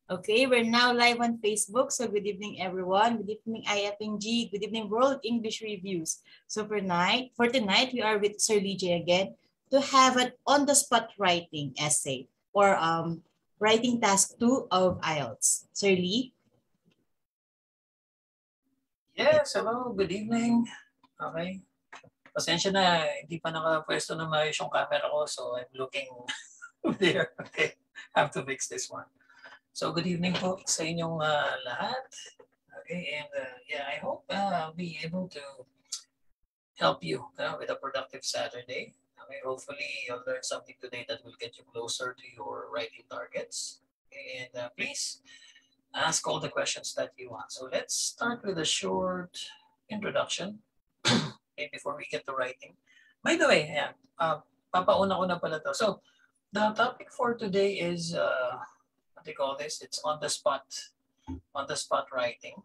Okay, we're now live on Facebook. So good evening, everyone. Good evening, IFNG. Good evening, World English Reviews. So for tonight, we are with Sir Lee J again to have an on-the-spot writing essay or writing task 2 of Ielts. Sir Lee? Yes, hello, good evening. Okay. Pasensya na, hindi pa nakapwesto na maayos yung camera ko, so I'm looking there. Okay, have to fix this one. So good evening po sa inyong lahat. Okay, and yeah, I hope I'll be able to help you with a productive Saturday. Okay, hopefully you'll learn something today that will get you closer to your writing targets. Okay, and please ask all the questions that you want. So let's start with a short introduction okay, before we get to writing. By the way, yeah, papauna ko na pala to. So the topic for today is what do you call this? It's on the spot writing.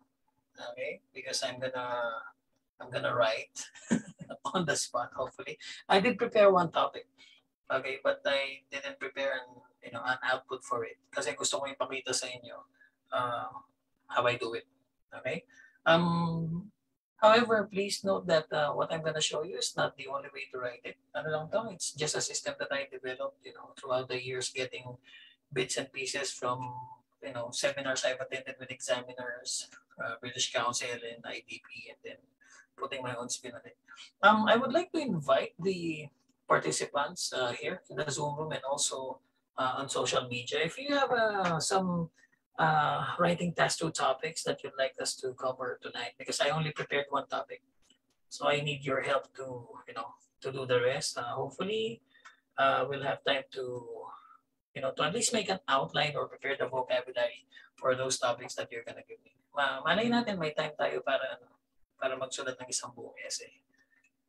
Okay, because I'm gonna write on the spot. Hopefully, I did prepare one topic. Okay, but I didn't prepare an output for it kasi gusto ko ipakita sa inyo how I do it. Okay. However, please note that what I'm gonna show you is not the only way to write it. Ano lang to? It's just a system that I developed, throughout the years, getting bits and pieces from seminars I've attended with examiners, British Council and IDP, and then putting my own spin on it. I would like to invite the participants here in the Zoom room and also on social media. If you have some writing task 2 topics that you'd like us to cover tonight, because I only prepared one topic, so I need your help to do the rest. Hopefully, we'll have time to at least make an outline or prepare the vocabulary for those topics that you're gonna give me. Malay natin may time tayo para magsulat ng isang buong essay.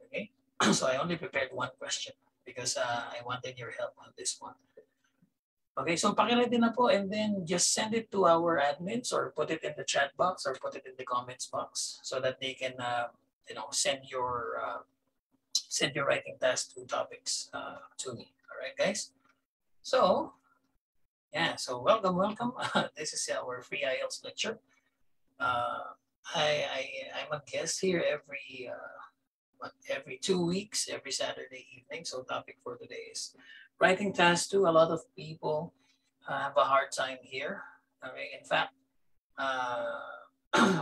Okay? So I only prepared one question because I wanted your help on this one. Okay, so pakiready na po and then just send it to our admins or put it in the chat box or put it in the comments box so that they can send your writing task 2 topics to me. All right, guys? So, yeah, so welcome. This is our free IELTS lecture. I'm a guest here every 2 weeks, every Saturday evening. So topic for today is writing task 2. A lot of people have a hard time here. Okay, in fact,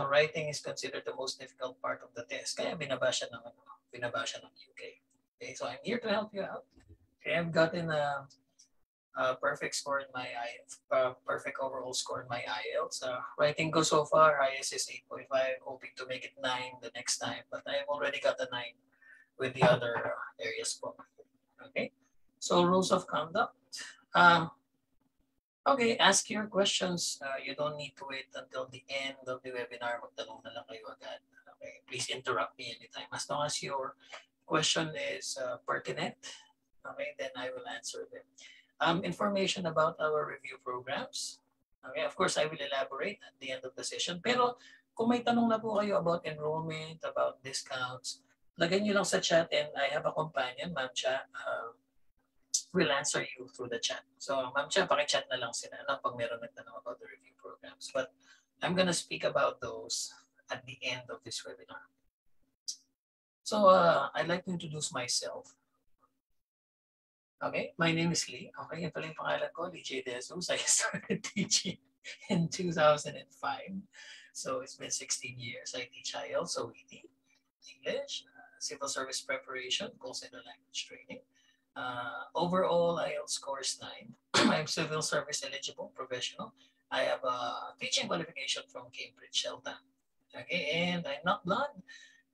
writing is considered the most difficult part of the test. Kaya binabasya ng UK. Okay, so I'm here to help you out. Okay, I've gotten a perfect score in my perfect overall score in my IELTS. Writing ko so far, highest is 8.5, hoping to make it 9 the next time, but I've already got a 9 with the other areas po. Okay, so rules of conduct. Okay, ask your questions. You don't need to wait until the end of the webinar. Magtanong na lang kayo agad. Okay, please interrupt me anytime. As long as your question is pertinent, okay, then I will answer them. Information about our review programs. Okay, of course, I will elaborate at the end of the session. Pero kung may tanong na po kayo about enrollment, about discounts, lagay nyo lang sa chat and I have a companion, Ma'am Cha, will answer you through the chat. So, Ma'am Cha, pakichat na lang sila pag meron nagtanong about the review programs. But I'm gonna speak about those at the end of this webinar. So, I'd like to introduce myself. Okay, my name is Lee. Okay, yan pala yung pangalan ko, Lee J. Desus. I started teaching in 2005. So it's been 16 years. I teach IELTS, OET, English, civil service preparation, call center language training. Overall, IELTS score is 9. I'm civil service eligible, professional. I have a teaching qualification from Cambridge, Shelton. Okay, and I'm not blonde.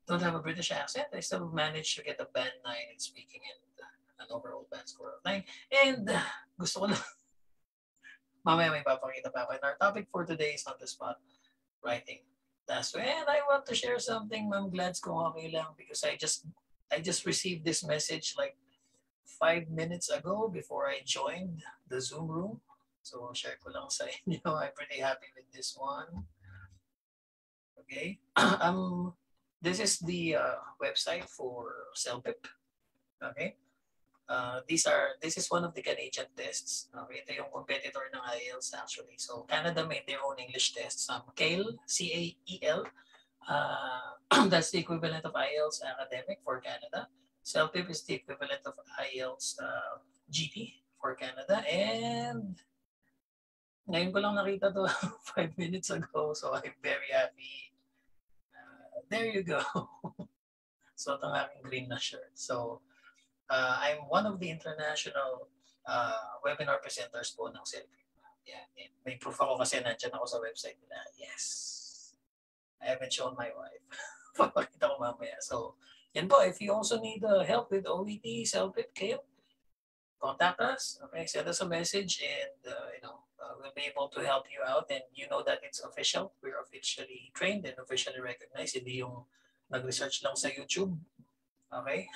Don't have a British accent. I still managed to get a band 9 in speaking and an overall band score of 9. And gusto ko lang, mamaya may papakita pa ako. And our topic for today is on the spot writing. That's and I want to share something, Ma'am Glads, kung okay lang, because I just received this message like 5 minutes ago before I joined the Zoom room. So share ko lang sa inyo. I'm pretty happy with this one. Okay. This is the website for CELPIP. Okay. This is one of the Canadian tests. Ito yung competitor ng IELTS actually. So Canada made their own English tests. CAEL, CAEL, that's the equivalent of IELTS academic for Canada. CELPIP is the equivalent of IELTS GT for Canada. And ngayon ko lang nakita to 5 minutes ago. So I'm very happy. There you go. So ito ang aking green na shirt. So I'm one of the international webinar presenters po ng CELPIP. Yeah, may proof ako kasi nandiyan ako sa website nila. Yes. I haven't shown my wife. Papakita ko mamaya. So, yan po. If you also need help with OET, CELPIP, CAEL, contact us. Okay, send us a message and we'll be able to help you out. And you know that it's official. We're officially trained and officially recognized. Hindi yung nag-research lang sa YouTube. Okay?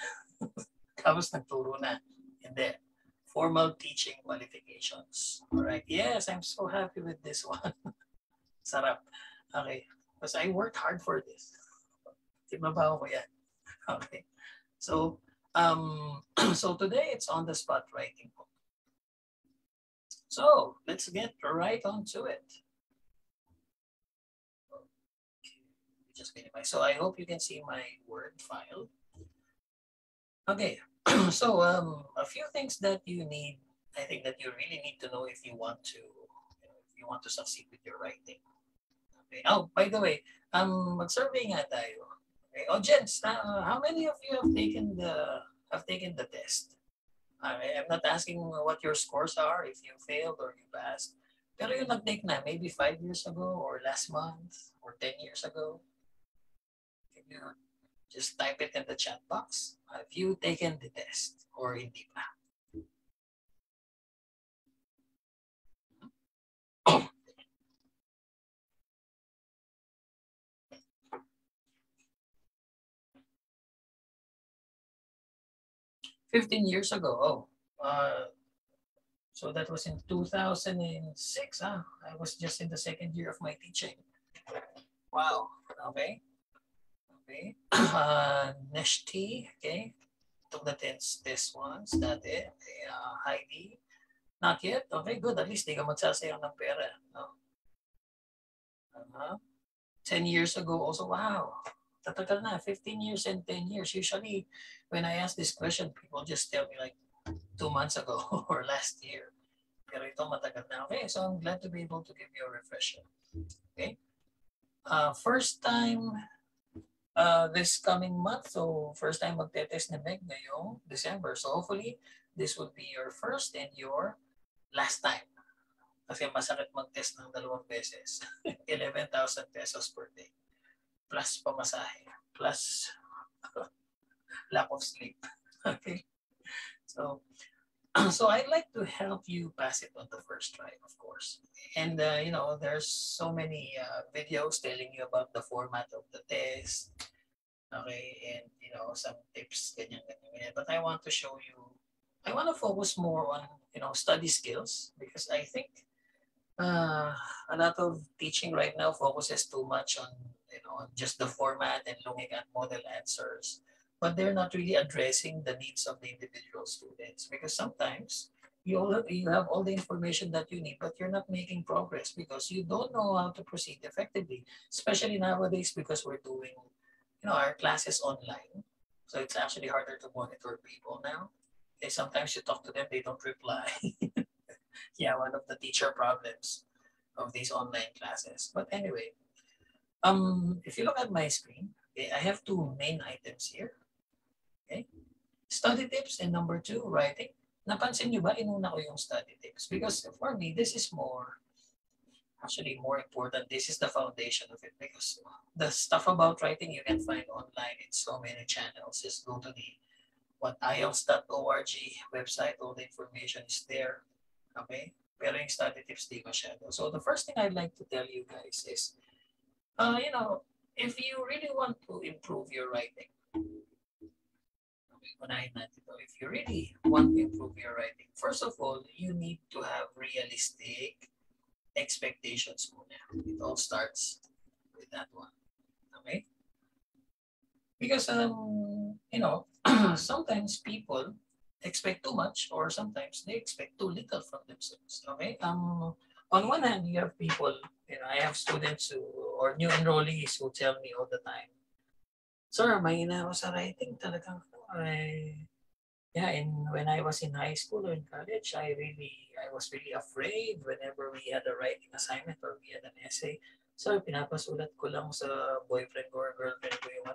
Tapos nagturo na. Hindi. Formal teaching qualifications. Alright. Yes, I'm so happy with this one. Sarap. Okay. Because I worked hard for this. Timabaho ko yan. Okay. So, so today it's on the spot writing. So let's get right onto it. Just minimize. So I hope you can see my Word file. Okay. So a few things that you need, I think that you really need to know if you want to succeed with your writing. Okay. Oh, by the way, mag-survey nga tayo. Okay. Oh, gents, how many of you have taken the test? I'm not asking what your scores are, if you failed or you passed. Pero yung nag-take na, maybe 5 years ago or last month or 10 years ago. Can you just type it in the chat box? Have you taken the test or hindi pa? 15 years ago. So that was in 2006. I was just in the second year of my teaching. Wow. Okay. Okay. Neshti. Okay. Took the test ones. Dati. Okay. Heidi. Not yet. Okay, good. At least di ka magsasayang ng pera. No? 10 years ago also. Wow. Tatagal na. 15 years and 10 years. Usually, when I ask this question, people just tell me like 2 months ago or last year. Pero ito matagal na. Okay, so I'm glad to be able to give you a refresher. Okay. First time this coming month. So first time magte-test na Meg ngayong December. So hopefully, this will be your first and your last time. Kasi masakit mag-test ng 2 beses. 11,000 pesos per day. Plus pamasahe. Plus lack of sleep. Okay. So I'd like to help you pass it on the first try, of course. And there's so many videos telling you about the format of the test. Okay, and some tips, ganyan. But I want to show you. I want to focus more on study skills because I think a lot of teaching right now focuses too much on just the format and looking at model answers. But they're not really addressing the needs of the individual students because sometimes you have all the information that you need, but you're not making progress because you don't know how to proceed effectively, especially nowadays because we're doing our classes online. So it's actually harder to monitor people now. Okay, sometimes you talk to them, they don't reply. Yeah, one of the teacher problems of these online classes. But anyway, if you look at my screen, okay, I have 2 main items here. Okay, study tips and number 2, writing. Napansin niyo ba, inuna ko yung study tips? Because for me, this is more important. This is the foundation of it because the stuff about writing you can find online in so many channels. Just go to the Ielts.org website. All the information is there. Okay? Pero yung study tips, di masyado. So the first thing I'd like to tell you guys is, if you really want to improve your writing, if you really want to improve your writing, first of all, you need to have realistic expectations muna. It all starts with that one. Okay? Because, sometimes people expect too much or sometimes they expect too little from themselves. Okay? on one hand, you have people, I have students or new enrollees who tell me all the time, "Sir, mahina ako sa writing talagang, yeah, and when I was in high school or in college, I was really afraid whenever we had a writing assignment or we had an essay. So, pinapasulat ko lang sa boyfriend ko or girlfriend ko yung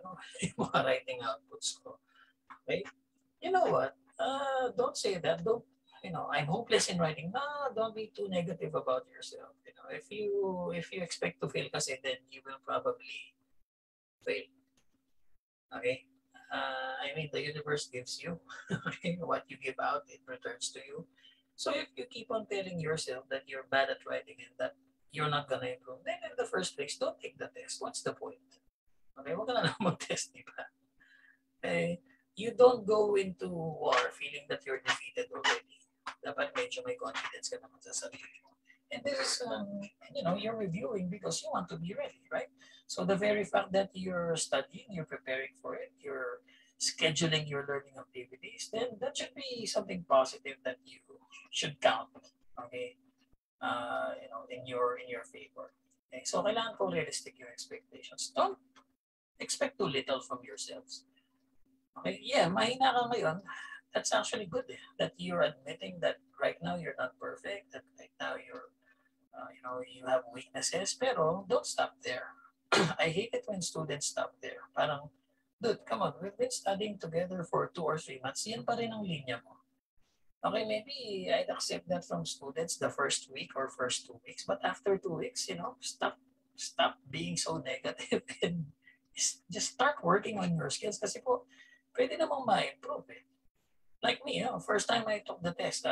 yung mga writing outputs ko. Okay? You know what? Don't say that. Don't, I'm hopeless in writing. No, don't be too negative about yourself. If you expect to fail kasi, then you will probably fail. Okay? I mean, the universe gives you what you give out, it returns to you. So if you keep on telling yourself that you're bad at writing and that you're not gonna improve, then in the first place, don't take the test. What's the point? Okay, wag ka na lang mag-test, di ba? Okay, you don't go into war feeling that you're defeated already. Dapat medyo may confidence ka naman sa sarili mo. And this is, you're reviewing because you want to be ready, right? So the very fact that you're studying, you're preparing for it, you're scheduling your learning activities, then that should be something positive that you should count, okay? In your favor. Okay? So kailangan ko realistic your expectations. Don't expect too little from yourselves. Okay, yeah, mahina ka ngayon. That's actually good that you're admitting that right now you're not perfect, that right now you have weaknesses, pero don't stop there. I hate it when students stop there. Parang, dude, come on, we've been studying together for 2 or 3 months. Yan pa rin ang linya mo. Okay, maybe I'd accept that from students the first week or first 2 weeks, but after 2 weeks, stop being so negative and just start working on your skills kasi po, pwede namang ma-improve eh. Like me, first time I took the test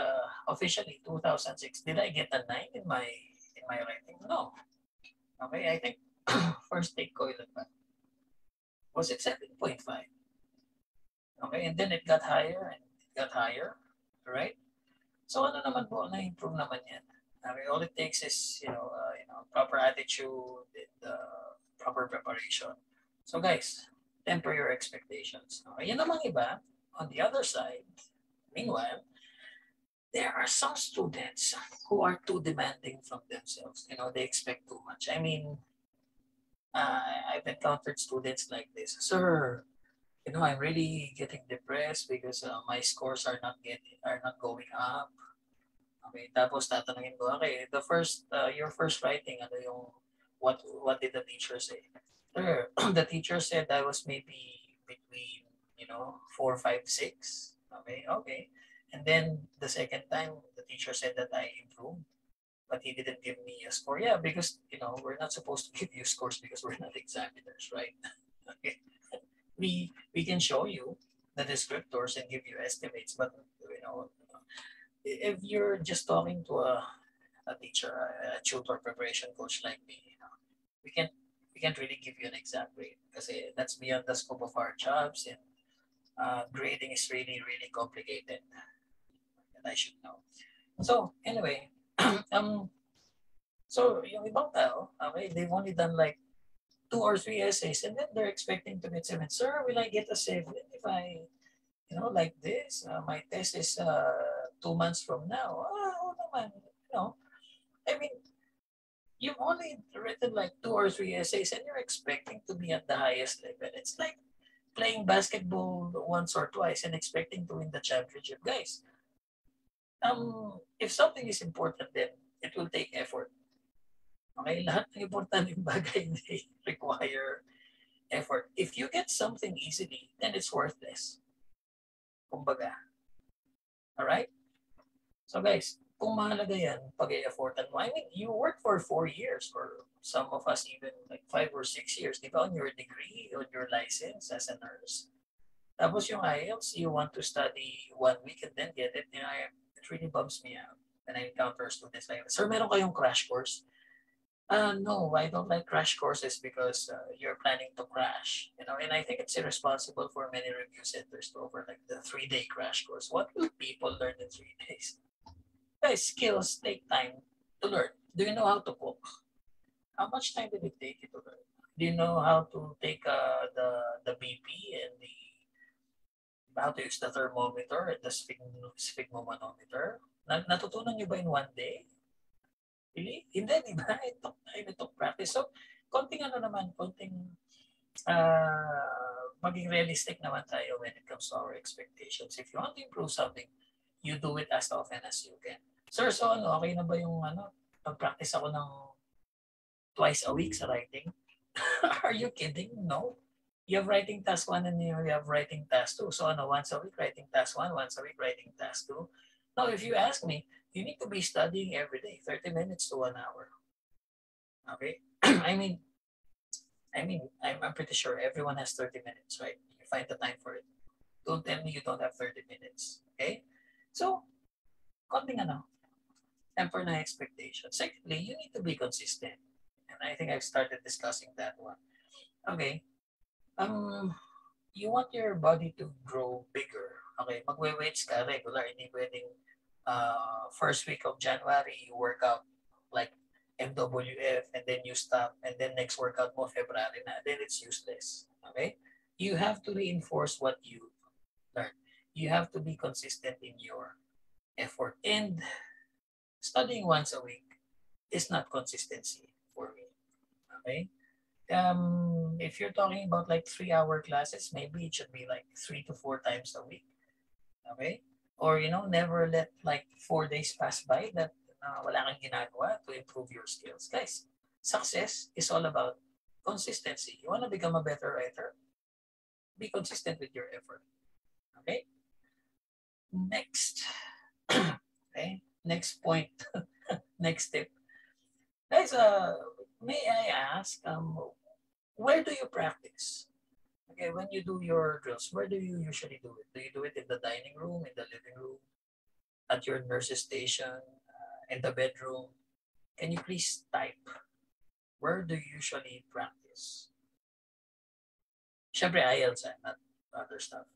officially 2006, did I get a 9 in my writing? No. Okay, I think first take ko ilan ba? Was it 7.5? Okay, and then it got higher and it got higher, right? So ano naman po, na-improve naman yan. Okay, all it takes is, proper attitude and proper preparation. So guys, temper your expectations. Okay, yan namang iba, on the other side, meanwhile, there are some students who are too demanding from themselves. They expect too much. I mean, I've encountered students like this. Sir, I'm really getting depressed because my scores are not going up. Okay, tapos tatanungin ko, okay, your first writing, what did the teacher say? Sir, the teacher said I was maybe between, 4, 5, 6. Okay. And then the second time, the teacher said that I improved, but he didn't give me a score. Yeah, because, we're not supposed to give you scores because we're not examiners, right? Okay. We can show you the descriptors and give you estimates, but, if you're just talking to a teacher, a tutor, preparation coach like me, we can't really give you an exact grade because that's beyond the scope of our jobs, and grading is really, really complicated. And I should know. So anyway, so yung ibang tao, okay, they've only done like 2 or 3 essays, and then they're expecting to get 7. Sir, will I get a 7 if I, like this? My test is 2 months from now. Naman, I mean, you've only written like 2 or 3 essays, and you're expecting to be at the highest level. It's like playing basketball once or twice and expecting to win the championship, guys. If something is important, then it will take effort. Okay, lahat ng importanteng bagay may require effort. If you get something easily, then it's worthless. Kumbaga. Alright? So guys, kung mahalaga yan, pag-e-effortan mo. I mean, you work for 4 years or some of us even like 5 or 6 years, di ba, on your degree, on your license as a nurse. Tapos yung Ielts, you want to study 1 week and then get it. It really bums me out when I encounter students like, sir, meron kayong crash course? No, I don't like crash courses because you're planning to crash. And I think it's irresponsible for many review centers to offer like the 3-day crash course. What will people learn in 3 days? Guys, skills take time to learn. Do you know how to cook? How much time did it take you to learn? Do you know how to take the BP and how to use the thermometer and the sphygmomanometer? Natutunan nyo ba in 1 day? Really? Hindi, di ba? It took practice. So, konting maging realistic naman tayo when it comes to our expectations. If you want to improve something, you do it as often as you can. Sir, so okay na ba yung pag-practice ako ng twice a week sa writing? Are you kidding? No. You have writing task 1 and you have writing task 2. So once a week writing task 1, once a week writing task 2. Now, if you ask me, you need to be studying every day, 30 minutes to 1 hour. Okay? I'm pretty sure everyone has 30 minutes, right? You find the time for it. Don't tell me you don't have 30 minutes. Okay? So, konting temper na expectation. Secondly, you need to be consistent. And I think I've started discussing that one. Okay. You want your body to grow bigger. Okay, magwe-weights ka regular. Hindi pwedeng first week of January, you work out like MWF and then you stop and then next workout mo February na. Then it's useless. Okay? You have to reinforce what you learn. You have to be consistent in your effort. And studying once a week is not consistency for me. Okay? If you're talking about like 3-hour classes, maybe it should be like 3 to 4 times a week. Okay? Or, never let like 4 days pass by that wala kang ginagawa to improve your skills. Guys, success is all about consistency. You want to become a better writer? Be consistent with your effort. Okay? Next. Okay? Next point. Next tip. Guys, may I ask, where do you practice? Okay, when you do your drills, where do you usually do it? Do you do it in the dining room, in the living room, at your nurse's station, in the bedroom? Can you please type? Where do you usually practice? Syempre, Ielts, not other stuff.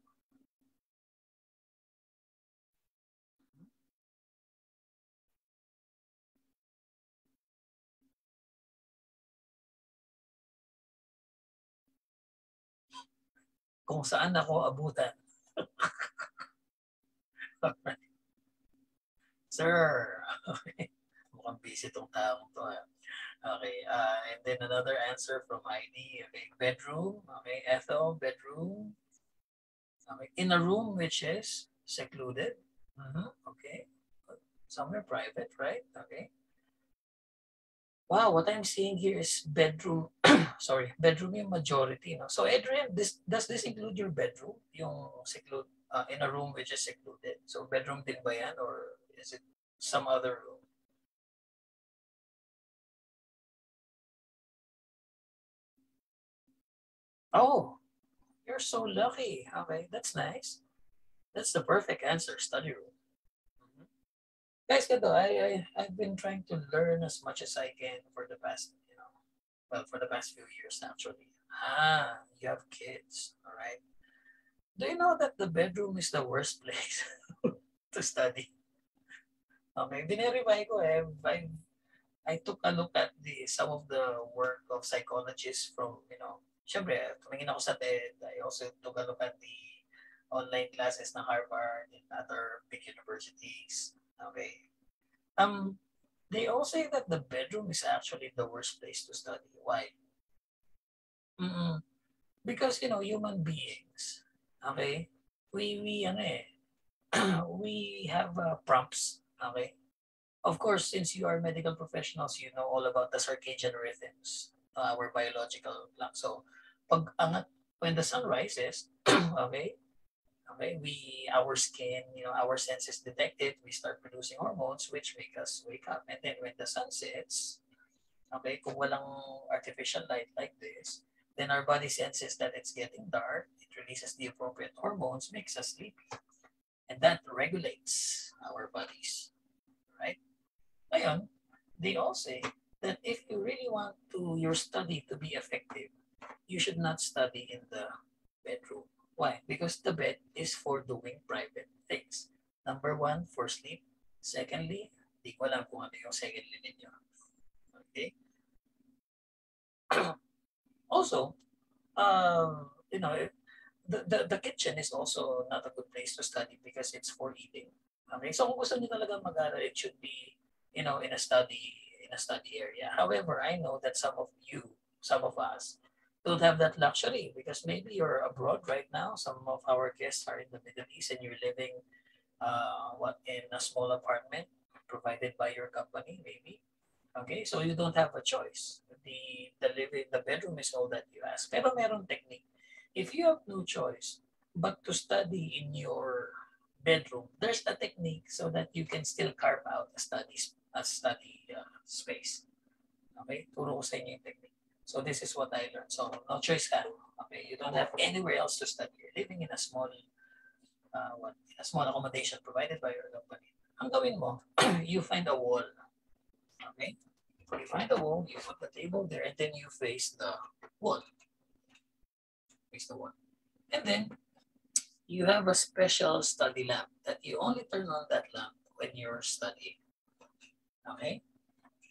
Kung saan ako abutan. Sir, okay. Mukhang busy tong taong to. Okay, and then another answer from ID. Okay, bedroom. Okay, Ethel, bedroom. Okay, in a room which is secluded. Okay, somewhere private, right? Okay. Wow, what I'm seeing here is bedroom. Sorry, bedroom yung majority. No? So Adrian, does this include your bedroom? Yung in a room which is secluded. So bedroom din ba yan or is it some other room? Oh, you're so lucky. Okay, that's nice. That's the perfect answer, study room. Guys, I've been trying to learn as much as I can for the past, for the past few years actually. You have kids, all right? Do you know that the bedroom is the worst place to study? Okay, binirify ko I took a look at some of the work of psychologists from, syempre, tumingin ako sa TED. I also took a look at the online classes na Harvard and other big universities. Okay. They all say that the bedroom is actually the worst place to study. Why? Because, human beings, okay, we we have prompts, okay? Of course, since you are medical professionals, you know all about the circadian rhythms, our biological clock. So, when the sun rises, okay, our skin, our senses detect it, we start producing hormones which make us wake up. And then when the sun sets, okay, kung walang artificial light like this, then our body senses that it's getting dark, it releases the appropriate hormones, makes us sleepy. And that regulates our bodies, right? Ngayon, they all say that if you really want your study to be effective, you should not study in the bedroom. Why? Because the bed is for doing private things. Number 1, for sleep. Secondly, di ko alam kung ano yung secondly ninyo. Okay? Also, the kitchen is also not a good place to study because it's for eating. Okay? So kung gusto niyo talaga mag-aral, it should be, in a study in a study area. However, I know that some of us, don't have that luxury because maybe you're abroad right now. Some of our guests are in the Middle East and you're living in a small apartment provided by your company, maybe. Okay, so you don't have a choice. The bedroom is all that you ask. Pero meron technique. If you have no choice but to study in your bedroom, there's a technique so that you can still carve out a study space. Okay, turo ko sa inyo yung technique. So this is what I learned. So no choice ka. Okay, you don't have anywhere else to study. You're living in a small accommodation provided by your company. Ang gawin mo, you find a wall. Okay? You find a wall, you put the table there, and then you face the wall. Face the wall. And then, you have a special study lamp that you only turn on that lamp when you're studying. Okay?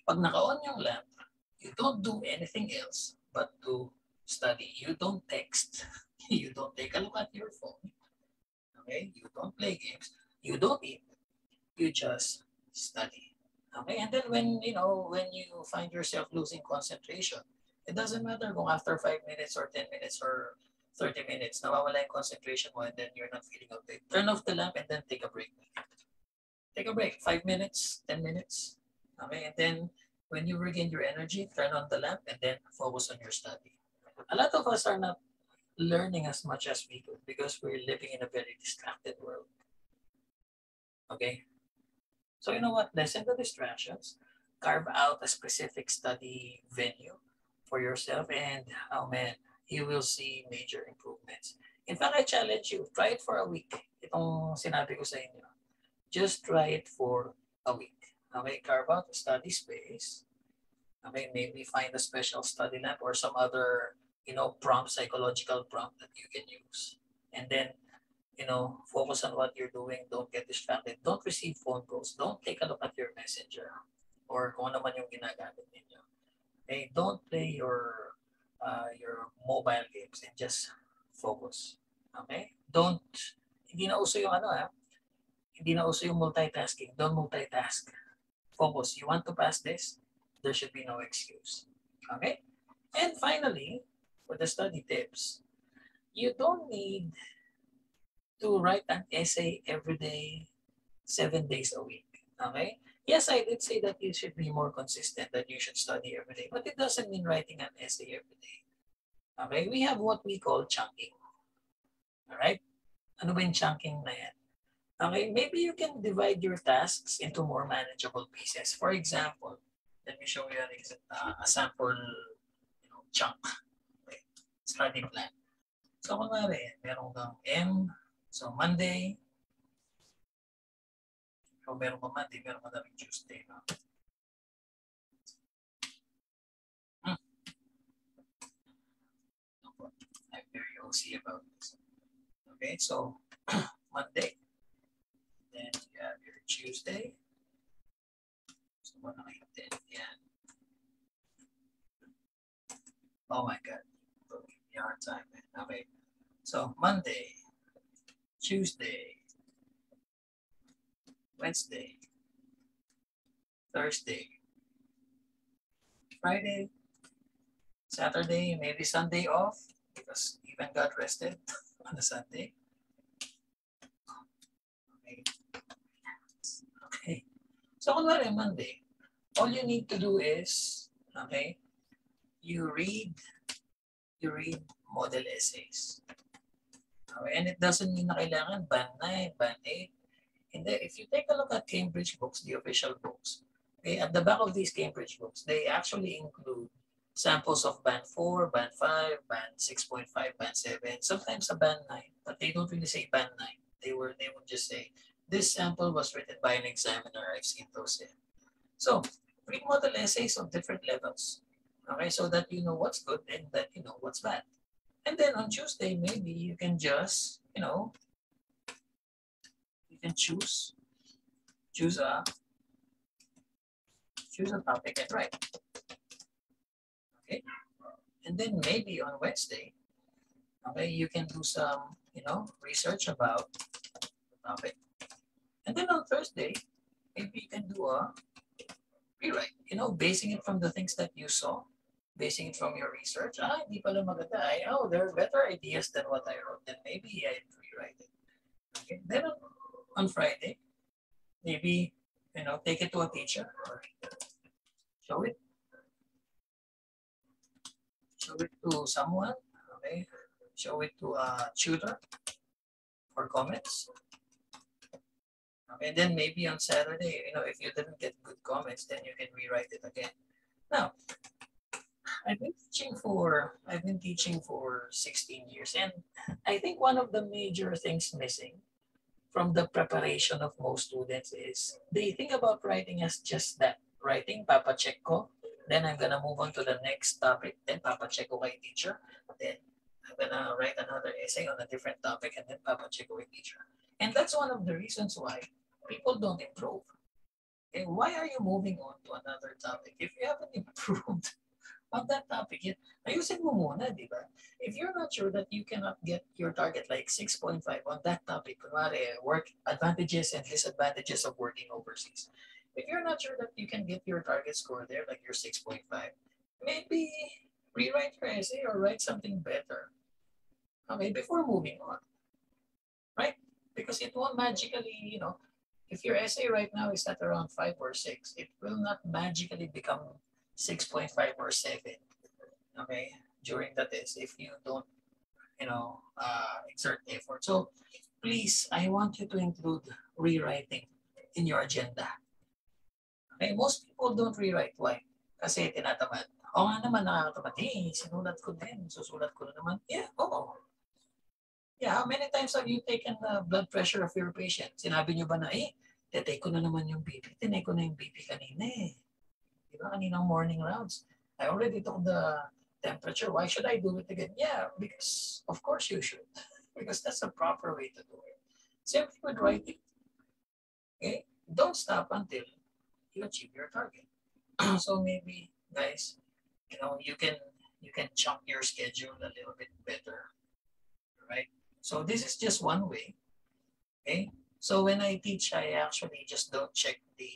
Pag naka-on yung lamp, you don't do anything else but to study. You don't text. You don't take a look at your phone. Okay? You don't play games. You don't eat. You just study. Okay? And then when you find yourself losing concentration, it doesn't matter kung after 5 minutes or 10 minutes or 30 minutes, nawawala yung concentration mo and then you're not feeling okay. Turn off the lamp and then take a break. Take a break. 5 minutes, 10 minutes. Okay? And then when you regain your energy, turn on the lamp and then focus on your study. A lot of us are not learning as much as we could because we're living in a very distracted world. Okay? So you know what? Lessen the distractions. Carve out a specific study venue for yourself and, oh man, you will see major improvements. In fact, I challenge you, try it for a week. Itong sinabi ko sa inyo. Just try it for a week. Okay? Carve out a study space. Okay? Maybe find a special study lamp or some other psychological prompt that you can use. And then, focus on what you're doing. Don't get distracted. Don't receive phone calls. Don't take a look at your messenger or kung ano man yung ginagamit ninyo. Okay? Don't play your mobile games and just focus. Okay? Hindi na uso yung multitasking. Don't multitask. Focus. You want to pass this? There should be no excuse. Okay? And finally, for the study tips, you don't need to write an essay every day, 7 days a week. Okay? Yes, I did say that you should be more consistent, that you should study every day, but it doesn't mean writing an essay every day. Okay? We have what we call chunking. Alright? Ano ba yung chunking na yan? Okay? Maybe you can divide your tasks into more manageable pieces. For example, let me show you a sample chunk. Okay. Study plan. So, kunwari, meron kang M. So, Monday. Kung meron ka Monday, meron ka na rin Tuesday. No? I'm very OC about this. Okay, so, Monday. Then, you have your Tuesday. So, what am I doing? Yeah. Oh my God. Don't give me a hard time, man. Okay. So, Monday, Tuesday, Wednesday, Thursday, Friday, Saturday, maybe Sunday off because even God rested on a Sunday. Okay. So, kunwari Monday, all you need to do is, okay, you read model essays. Okay? And it doesn't mean na kailangan band 9, band 8. And then if you take a look at Cambridge books, the official books, okay, at the back of these Cambridge books, they actually include samples of band 4, band 5, band 6.5, band 7, sometimes a band 9, but they don't really say band 9. They would just say, this sample was written by an examiner. I've seen those here. So, read model essays on different levels. Okay, so that you know what's good and that you know what's bad. And then on Tuesday, maybe you can just, you can choose a topic and write. Okay, and then maybe on Wednesday, okay, you can do some, research about the topic. And then on Thursday, maybe you can do a rewrite. Basing it from the things that you saw, basing it from your research. Hindi pala maganda. There are better ideas than what I wrote. Then maybe I'd rewrite it. Okay. Then on Friday, maybe, take it to a teacher or show it. Show it to someone. Okay. Show it to a tutor for comments. Okay, then maybe on Saturday, if you didn't get good comments, then you can rewrite it again. Now, I've been teaching for 16 years, and I think one of the major things missing from the preparation of most students is they think about writing as just that. Writing, papa-check ko, then I'm gonna move on to the next topic, then papa-check ko kay teacher, then I'm gonna write another essay on a different topic, and then papa-check ko kay teacher. And that's one of the reasons why people don't improve. Okay, why are you moving on to another topic if you haven't improved on that topic yet? Ayusin mo muna, di ba? If you're not sure that you cannot get your target like 6.5 on that topic, kunwari, work advantages and disadvantages of working overseas. If you're not sure that you can get your target score there, like your 6.5, maybe rewrite your essay or write something better. Okay, before moving on, right? Because it won't magically, if your essay right now is at around 5 or 6, it will not magically become 6.5 or 7, okay, during the test if you don't, exert effort. So please, I want you to include rewriting in your agenda. Okay, most people don't rewrite. Why? Kasi tinatamad. O nga naman, nakakatamad. Sinulat ko din. Susulat ko na naman. Yeah, oo. Yeah, how many times have you taken the blood pressure of your patient? Sinabi niyo ba na, tetake ko na naman yung BP. Tinake ko na yung BP kanina eh. Diba? Kaninang morning rounds. I already took the temperature. Why should I do it again? Yeah, because of course you should. Because that's the proper way to do it. Same thing with writing. Okay? Don't stop until you achieve your target. So maybe, guys, you can chunk your schedule a little bit better. Right? So this is just one way. Okay? So when I teach, I actually just don't check the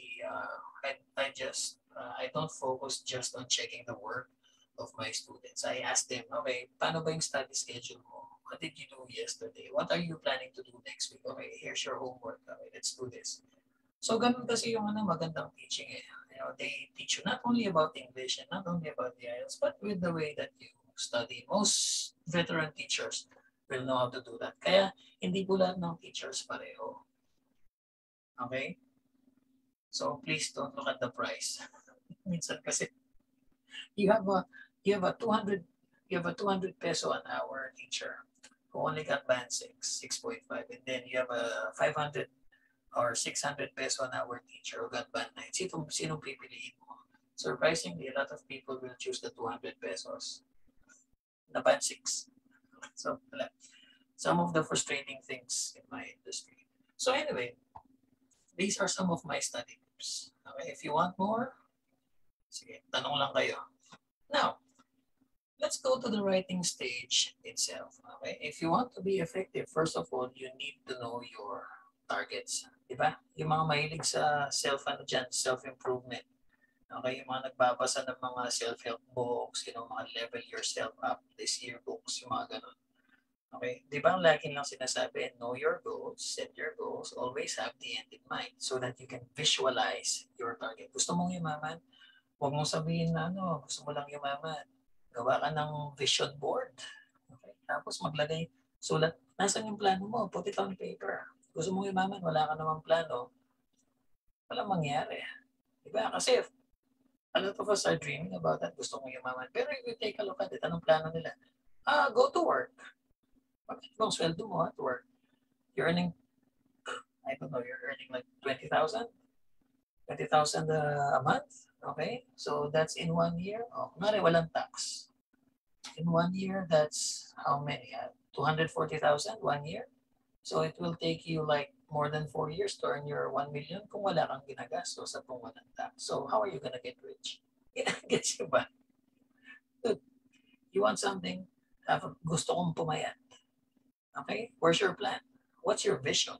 I don't focus just on checking the work of my students. I ask them, okay, paano ba yung study schedule mo? What did you do yesterday? What are you planning to do next week? Okay, here's your homework. Okay, let's do this. So ganun kasi yung magandang teaching eh. They teach you not only about English and not only about the Ielts, but with the way that you study. Most veteran teachers will know how to do that. Kaya hindi po lahat ng teachers pareho. Okay? So please don't look at the price. Minsan kasi you have a 200 peso an hour teacher who only got band 6.5, and then you have a 500 or 600 peso an hour teacher who got band 9. Sinong pipiliin mo? Surprisingly, a lot of people will choose the 200 pesos na band 6. So, some of the frustrating things in my industry. So anyway, these are some of my study tips. Okay, if you want more, sige, tanong lang kayo. Now, let's go to the writing stage itself. Okay, if you want to be effective, first of all, you need to know your targets. Diba? Yung mga mahilig sa self-improvement. Okay, yung mga nagbabasa ng mga self-help books, mga level yourself up this year books, yung mga ganun. Okay, di ba ang lagi lang sinasabi, know your goals, set your goals, always have the end in mind so that you can visualize your target. Gusto mong yumaman? Huwag mong sabihin na gusto mo lang yumaman. Gawa ka ng vision board. Okay? Tapos sulat, nasan yung plano mo? Put it on paper. Gusto mong yumaman, wala ka namang plano, walang mangyari. Diba? Kasi a lot of us are dreaming about that. Gusto mong yumaman. Pero if you take a look at it, anong plano nila? Go to work. Bakit bang sweldo mo at work? You're earning, I don't know, you're earning like 20,000? 20,000 a month? Okay? So that's in 1 year. Kunwari, walang tax. In 1 year, that's how many? 240,000 1 year? So it will take you like more than 4 years to earn your 1 million kung wala kang ginagasto sa walang tax. So how are you gonna get rich? Gets you ba? Good. You want something? Gusto kong pumayat. Okay? Where's your plan? What's your vision?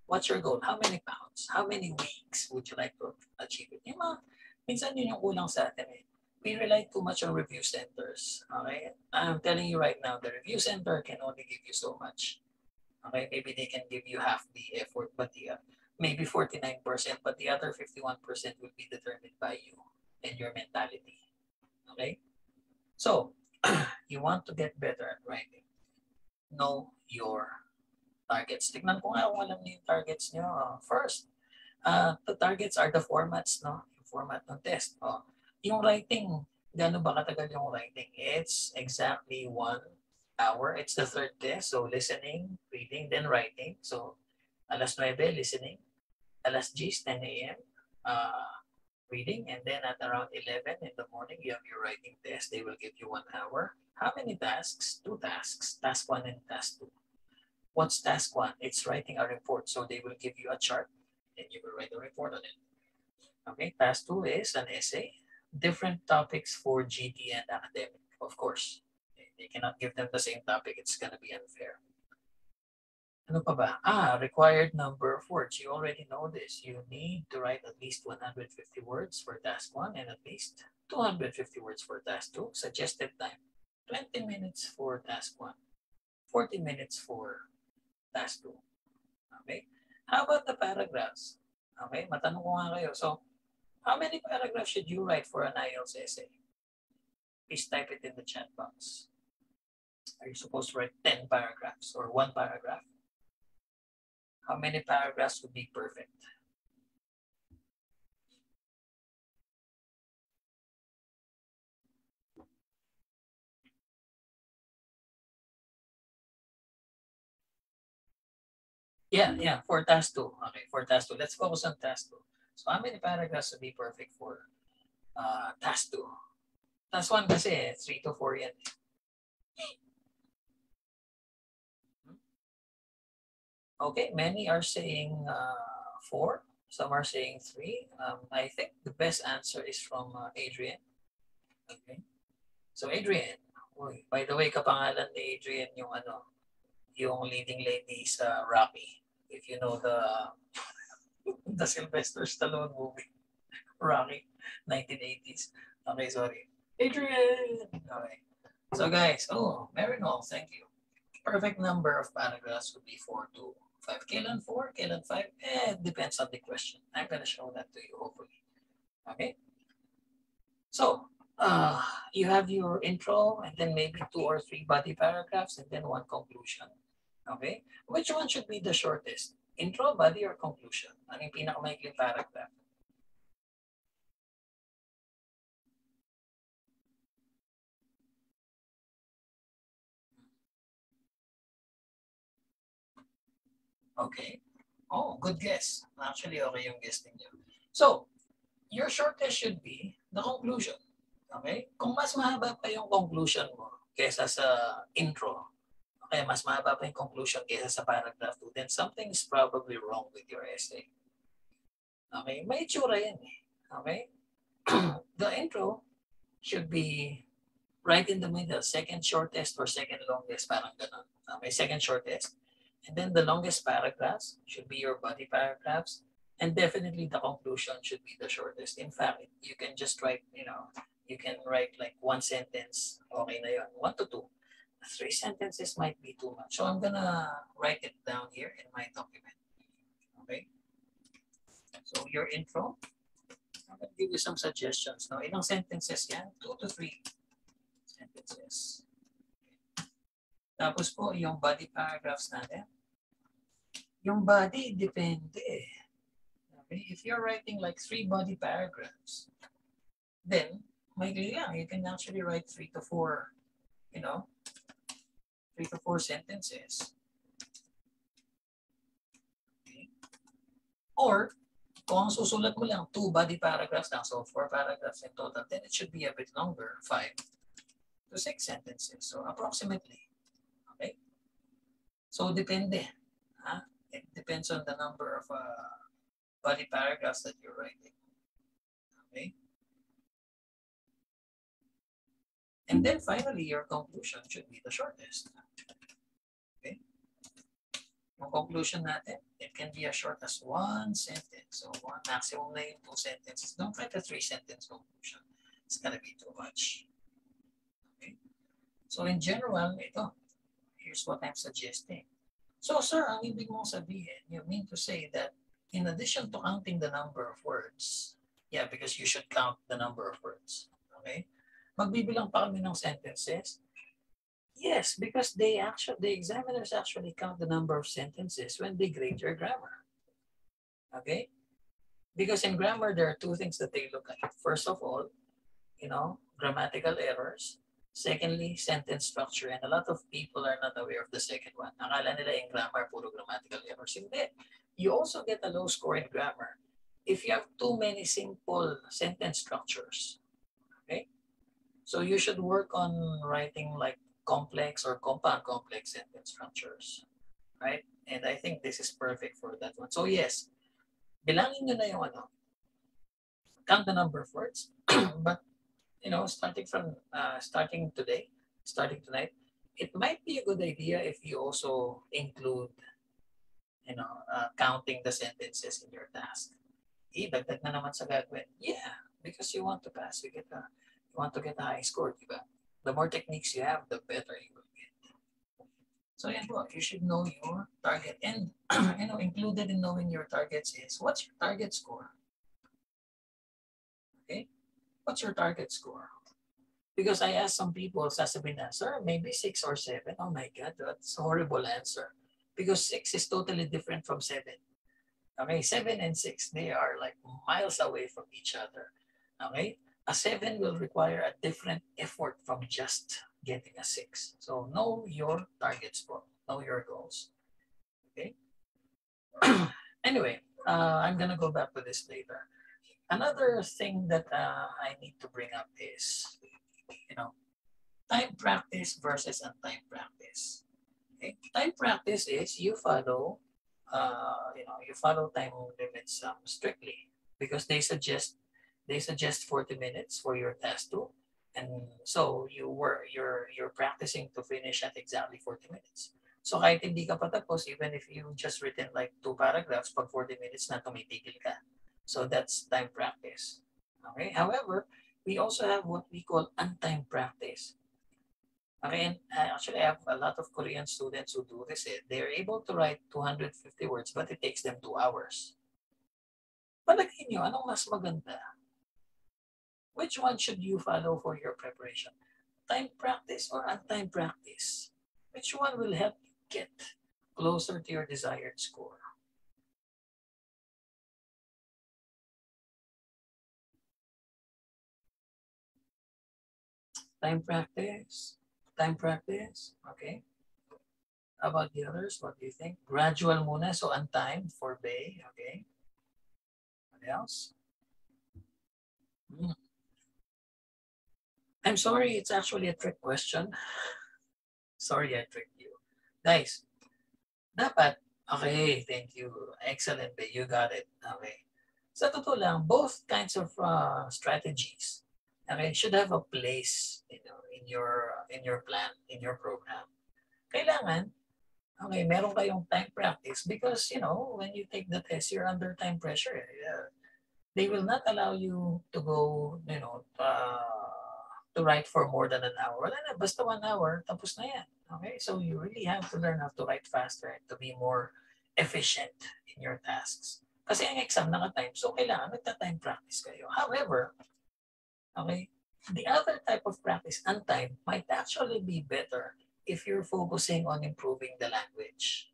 What's your goal? How many pounds? How many weeks would you like to achieve it? Yung mga Minsan yun yung kulang sa atin eh. We rely too much on review centers. Okay? I'm telling you right now, the review center can only give you so much. Okay? Maybe they can give you half the effort, but maybe 49%, but the other 51% will be determined by you and your mentality. Okay? So, you want to get better at writing. Know your targets. Tignan ko nga kung alam niyo yung targets niyo. First, the targets are the formats, no? Yung format ng test. Yung writing, gano'n ba katagal yung writing? It's exactly 1 hour. It's the third test. So, listening, reading, then writing. So, alas 9, listening. Alas 10, 10 a.m. Reading. And then at around 11 in the morning, you have your writing test. They will give you 1 hour. How many tasks? 2 tasks. Task 1 and task 2. What's task 1? It's writing a report. So, they will give you a chart and you will write a report on it. Okay, task 2 is an essay. Different topics for GT and academic, of course. They cannot give them the same topic. It's gonna be unfair. Ano pa ba? Required number of words. You already know this. You need to write at least 150 words for task 1 and at least 250 words for task 2. Suggested time, 20 minutes for task 1, 40 minutes for task 2. Okay? How about the paragraphs? Okay, matanong ko nga kayo. So, how many paragraphs should you write for an Ielts essay? Please type it in the chat box. Are you supposed to write 10 paragraphs or 1 paragraph? How many paragraphs would be perfect? Yeah, for task 2. Okay, for task 2. Let's focus on task 2. So, how many paragraphs would be perfect for task 2? Task 1 kasi, 3 to 4 yan. Okay, many are saying 4. Some are saying 3. I think the best answer is from Adrian. Okay. So, Adrian, by the way, kapangalan ni Adrian yung leading lady sa Rocky. If you know the Sylvester Stallone movie, Rocky, 1980s. Okay, sorry. Adrian! Okay. So guys, Marinol, thank you. Perfect number of paragraphs would be 4 to 5. Kailan 4? Kailan 5? It depends on the question. I'm gonna show that to you, hopefully. Okay? So, you have your intro and then maybe 2 or 3 body paragraphs and then 1 conclusion. Okay? Which one should be the shortest? Intro, body, or conclusion? Ano yung pinakamaikling paragraph? Okay. Oh, good guess. Actually, okay yung guessing niyo. So, your shortest should be the conclusion. Okay? Kung mas mahaba pa yung conclusion mo kesa sa intro, okay, mas mahaba pa yung conclusion kesa sa paragraph 2, then something is probably wrong with your essay. Okay? May itsura yan eh. Okay? The intro should be right in the middle, second shortest or second longest, parang ganun. Okay, second shortest. And then the longest paragraphs should be your body paragraphs. And definitely the conclusion should be the shortest. In fact, you can just write, you can write like 1 sentence. Okay na yun. 1 to 2. 3 sentences might be too much. So I'm gonna write it down here in my document. Okay? So your intro, I'm gonna give you some suggestions. Now, ilang sentences yan? 2 to 3 sentences. Tapos po, yung body paragraphs natin. Yung body, depende. Okay? If you're writing like 3 body paragraphs, then, maigli lang. You can actually write 3 to 4, 3 to 4 sentences. Okay? Or, kung ang susulat mo lang, 2 body paragraphs lang, so 4 paragraphs in total, then it should be a bit longer, 5 to 6 sentences. So, approximately. Okay? So, depende. It depends on the number of body paragraphs that you're writing. Okay? And then finally, your conclusion should be the shortest. Okay? Ang conclusion natin, it can be as short as one sentence. So one maximum na yung 2 sentences. Don't write a 3-sentence conclusion. It's gonna be too much. Okay? So in general, ito, here's what I'm suggesting. So sir, ang ibig mong sabihin, you mean to say that in addition to counting the number of words, yeah, because you should count the number of words. Okay? Magbibilang pa kami ng sentences. Yes, because the examiners actually count the number of sentences when they grade your grammar. Okay? Because in grammar, there are 2 things that they look at. First of all, grammatical errors. Secondly, sentence structure. And a lot of people are not aware of the second one. Akala nila in grammar, puro grammatical errors. Hindi. You also get a low score in grammar if you have too many simple sentence structures. Okay? So you should work on writing like complex or compound complex sentence structures, right? And I think this is perfect for that one. So yes, bilangin nyo na yung count the number of words, but starting tonight, it might be a good idea if you also include, counting the sentences in your task. Dagdag na naman sa gagawin. Yeah, because you want to pass, you want to get a high score, diba? The more techniques you have, the better you will get. So yan po, you should know your target. And included in knowing your targets is, what's your target score? Okay? What's your target score? Because I asked some people, sasabihin na, sir, maybe 6 or 7. Oh my God, that's a horrible answer. Because 6 is totally different from 7. Okay, 7 and 6, they are like miles away from each other. Okay? A 7 will require a different effort from just getting a 6. So know your target score, know your goals. Okay. Anyway, I'm gonna go back to this later. Another thing that I need to bring up is, time practice versus untime practice. Okay. Time practice is you follow time limits strictly because they suggest 40 minutes for your task 2, and so you're practicing to finish at exactly 40 minutes. So kahit hindi ka pa tapos, even if you just written like 2 paragraphs, pag 40 minutes na tumitigil ka. So that's time practice. Okay. However, we also have what we call untimed practice. Okay, and actually I have a lot of Korean students who do this. They're able to write 250 words, but it takes them 2 hours. Palagay nyo, anong mas maganda? Which one should you follow for your preparation? Time practice or untimed practice? Which one will help you get closer to your desired score? Time practice. Okay. How about the others? What do you think? Gradual muna, so untimed for Bay. Okay. What else? I'm sorry, it's actually a trick question. Sorry, I tricked you. Guys, dapat, okay, thank you. Excellent, Bay. You got it. Okay. Sa totoo lang, both kinds of strategies, okay, should have a place, in your plan, in your program. Kailangan, okay, meron kayong time practice because, when you take the test, you're under time pressure. They will not allow you to go, to write for more than an hour. Wala na, basta 1 hour, tapos na yan. Okay, so you really have to learn how to write faster and to be more efficient in your tasks. Kasi ang exam naka-time, so kailangan magta-time practice kayo. However, okay, the other type of practice, untimed, might actually be better if you're focusing on improving the language.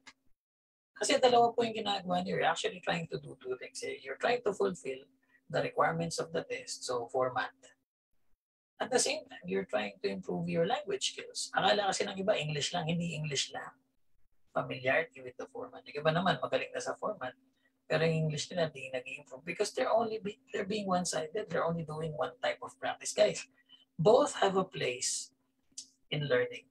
Kasi dalawa po yung ginagawa niyo. You're actually trying to do 2 things. You're trying to fulfill the requirements of the test, so format. At the same time, you're trying to improve your language skills. Akala kasi ng iba, English lang, hindi English lang. Familiarity with the format. Yung iba naman, magaling na sa format, pero yung English nila, hindi nag-improve because they're being one-sided. They're only doing one type of practice. Guys, both have a place in learning.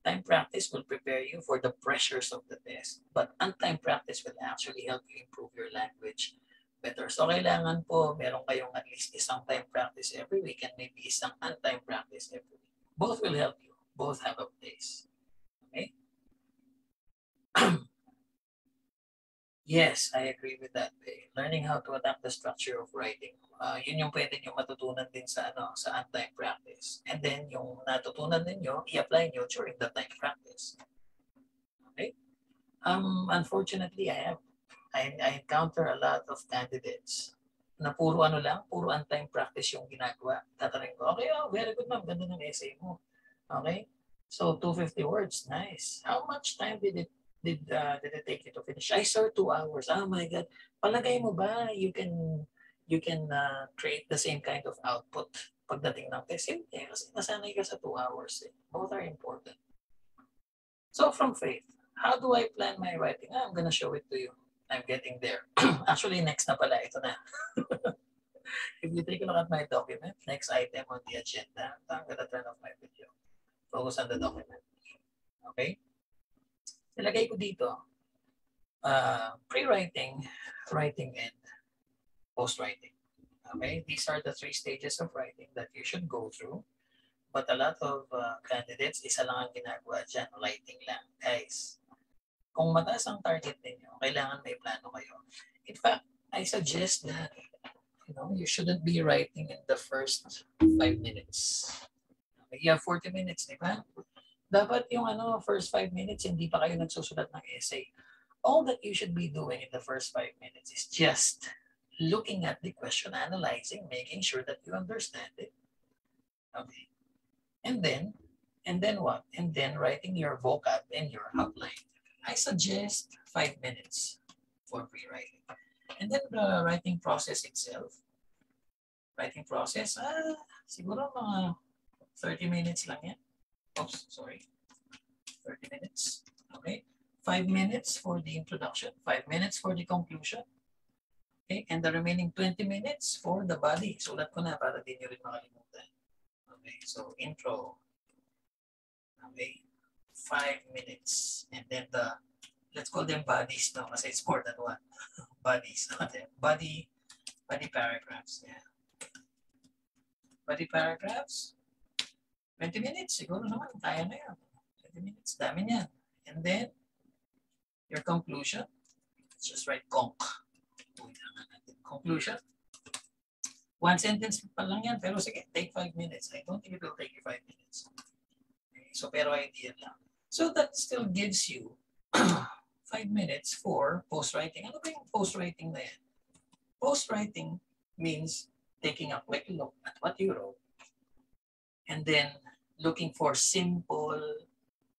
Time practice will prepare you for the pressures of the test, but untimed practice will actually help you improve your language better. So kailangan po meron kayong at least isang time practice every week and maybe isang untimed practice every week. Both will help you. Both have a place. Okay? Yes, I agree with that. Learning how to adapt the structure of writing. Yun yung pwede nyo matutunan din sa on-time practice. And then yung natutunan ninyo, i-apply nyo during the time practice. Okay? Unfortunately, I encounter a lot of candidates na puro puro on-time practice yung ginagawa. Tatanungin ko, okay, very good ma'am, ganda ng essay mo. Okay? So 250 words, nice. How much time did it take you to finish? I saw 2 hours. Oh my God. Palagay mo ba you can create the same kind of output pagdating ng test? Hindi, kasi nasanay ka sa 2 hours. Both are important. So from Faith, how do I plan my writing? I'm gonna show it to you. I'm getting there. Actually, next na pala. Ito na. If you take a look at my document, next item on the agenda, I'm gonna turn off my video. Focus on the document. Okay? Nilagay ko dito, pre-writing, writing, and post-writing. Okay? These are the 3 stages of writing that you should go through. But a lot of candidates, isa lang ang ginagawa dyan, writing lang. Guys, kung mataas ang target ninyo, kailangan may plano kayo. In fact, I suggest that you shouldn't be writing in the first 5 minutes. Okay, you have 40 minutes, di ba? Dapat yung first 5 minutes, hindi pa kayo nagsusulat ng essay. All that you should be doing in the first 5 minutes is just looking at the question, analyzing, making sure that you understand it. Okay. And then what? And then writing your vocab and your outline. I suggest 5 minutes for pre-writing. And then the writing process itself. Writing process, siguro mga 30 minutes lang yan. Oops, sorry. 30 minutes. Okay. 5 minutes for the introduction. 5 minutes for the conclusion. Okay. And the remaining 20 minutes for the body. Sulat ko na para di nyo rin makalimutan. Okay. So, intro. Okay. 5 minutes. And then let's call them bodies now kasi it's more than one. Bodies. Body paragraphs. Yeah. Body paragraphs. 20 minutes, siguro naman, kaya na yan. 20 minutes, dami niyan. And then, your conclusion, let's just write conc. Conclusion. 1 sentence pa lang yan, pero sige, take 5 minutes. I don't think it will take you 5 minutes. Okay, so, pero idea lang. So, that still gives you 5 minutes for post-writing. Ano ba yung post-writing na yan? Post-writing means taking a quick look at what you wrote and then looking for simple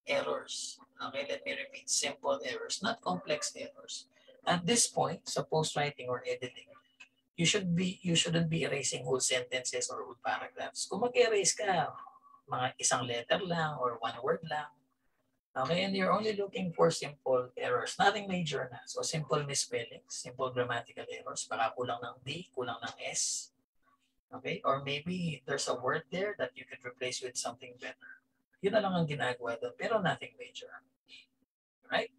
errors. Okay, let me repeat, simple errors, not complex errors. At this point, sa post-writing or editing, you shouldn't be erasing whole sentences or whole paragraphs. Kung mag-erase ka, mga isang letter lang or 1 word lang, okay, and you're only looking for simple errors, nothing major na. So simple misspellings, simple grammatical errors, baka kulang ng D, kulang ng S. Okay? Or maybe there's a word there that you could replace with something better. Yun na lang ang ginagawa doon, pero nothing major. Right?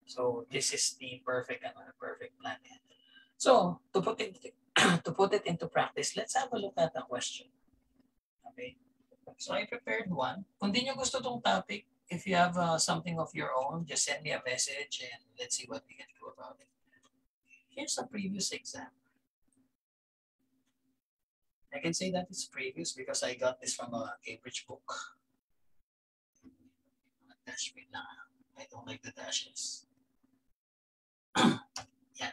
So this is the perfect plan. So to put it into practice, let's have a look at the question. Okay? So I prepared one. Kung di nyo gusto tong topic, if you have something of your own, just send me a message and let's see what we can do about it. Here's a previous exam. I can say that it's previous because I got this from a Cambridge book. Dash me lang. I don't like the dashes. Yeah,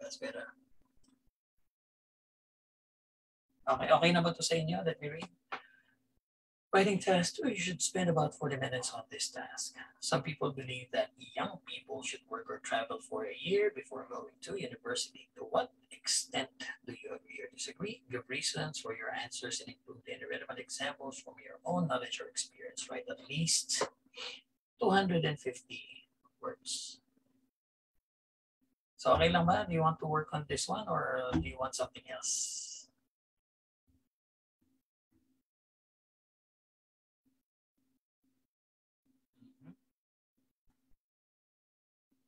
that's better. Okay na ba to sa inyo? Let me read. Writing test, you should spend about 40 minutes on this task. Some people believe that young people should work or travel for a year before going to university. To what extent do you agree or disagree? Give reasons for your answers and include any relevant examples from your own knowledge or experience. Write at least 250 words. So okay lang ba? Do you want to work on this one or do you want something else?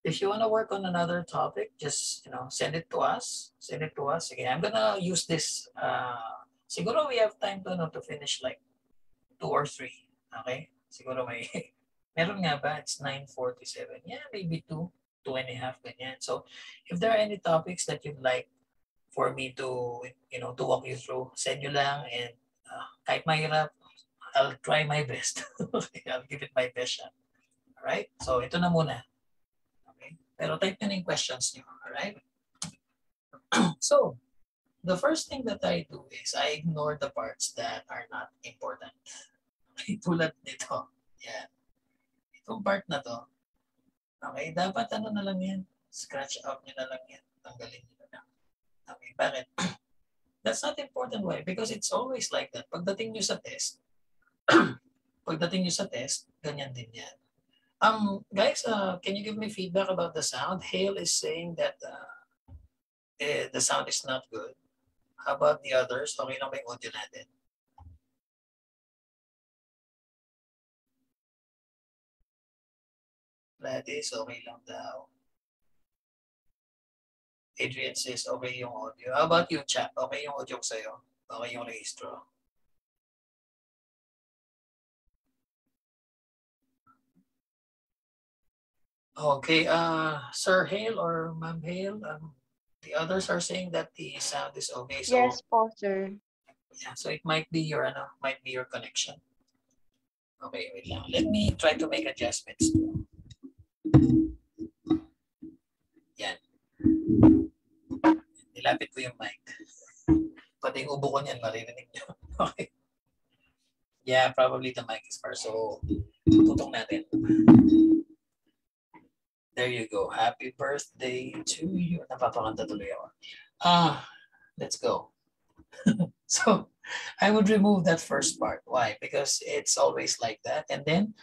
If you want to work on another topic, just send it to us. Again, I'm gonna use this. Siguro we have time to finish like 2 or 3. Okay? Siguro may meron nga ba? It's 9:47. Yeah, maybe 2. 2.5, ganyan. So if there are any topics that you'd like for me to, to walk you through, send nyo lang, and kahit mahirap, I'll try my best. Okay, I'll give it my best shot. Alright? So ito na muna. Okay? Pero type nyo na yung questions nyo. Alright? So, the first thing that I do is I ignore the parts that are not important. Okay, tulad nito. Yan. Itong part na to, okay, dapat ano na lang yan, scratch out nyo na lang yan. Tanggalin nyo na lang. Okay, bakit? That's not important. Why? Because it's always like that. Pagdating nyo sa test, ganyan din yan. Guys, can you give me feedback about the sound? Hale is saying that the sound is not good. How about the others? Okay lang ba yung audio natin? Gladys, okay lang daw. Adrian says, okay yung audio. How about you, chat? Okay yung audio ko sa'yo? Okay yung registro? Okay, Sir Hale or Ma'am Hale, the others are saying that the sound is okay. So, yes po, sir. Yeah, so it might be your connection. Okay, wait lang. Let me try to make adjustments. Yan. Nilapit ko yung mic. Pati yung ubo ko niyan, maririnig nyo. Okay. Yeah, probably the mic is far. So, tutong natin. There you go. Happy birthday to you. Napapakanta tuloy ako. Let's go. So, I would remove that first part. Why? Because it's always like that. And then,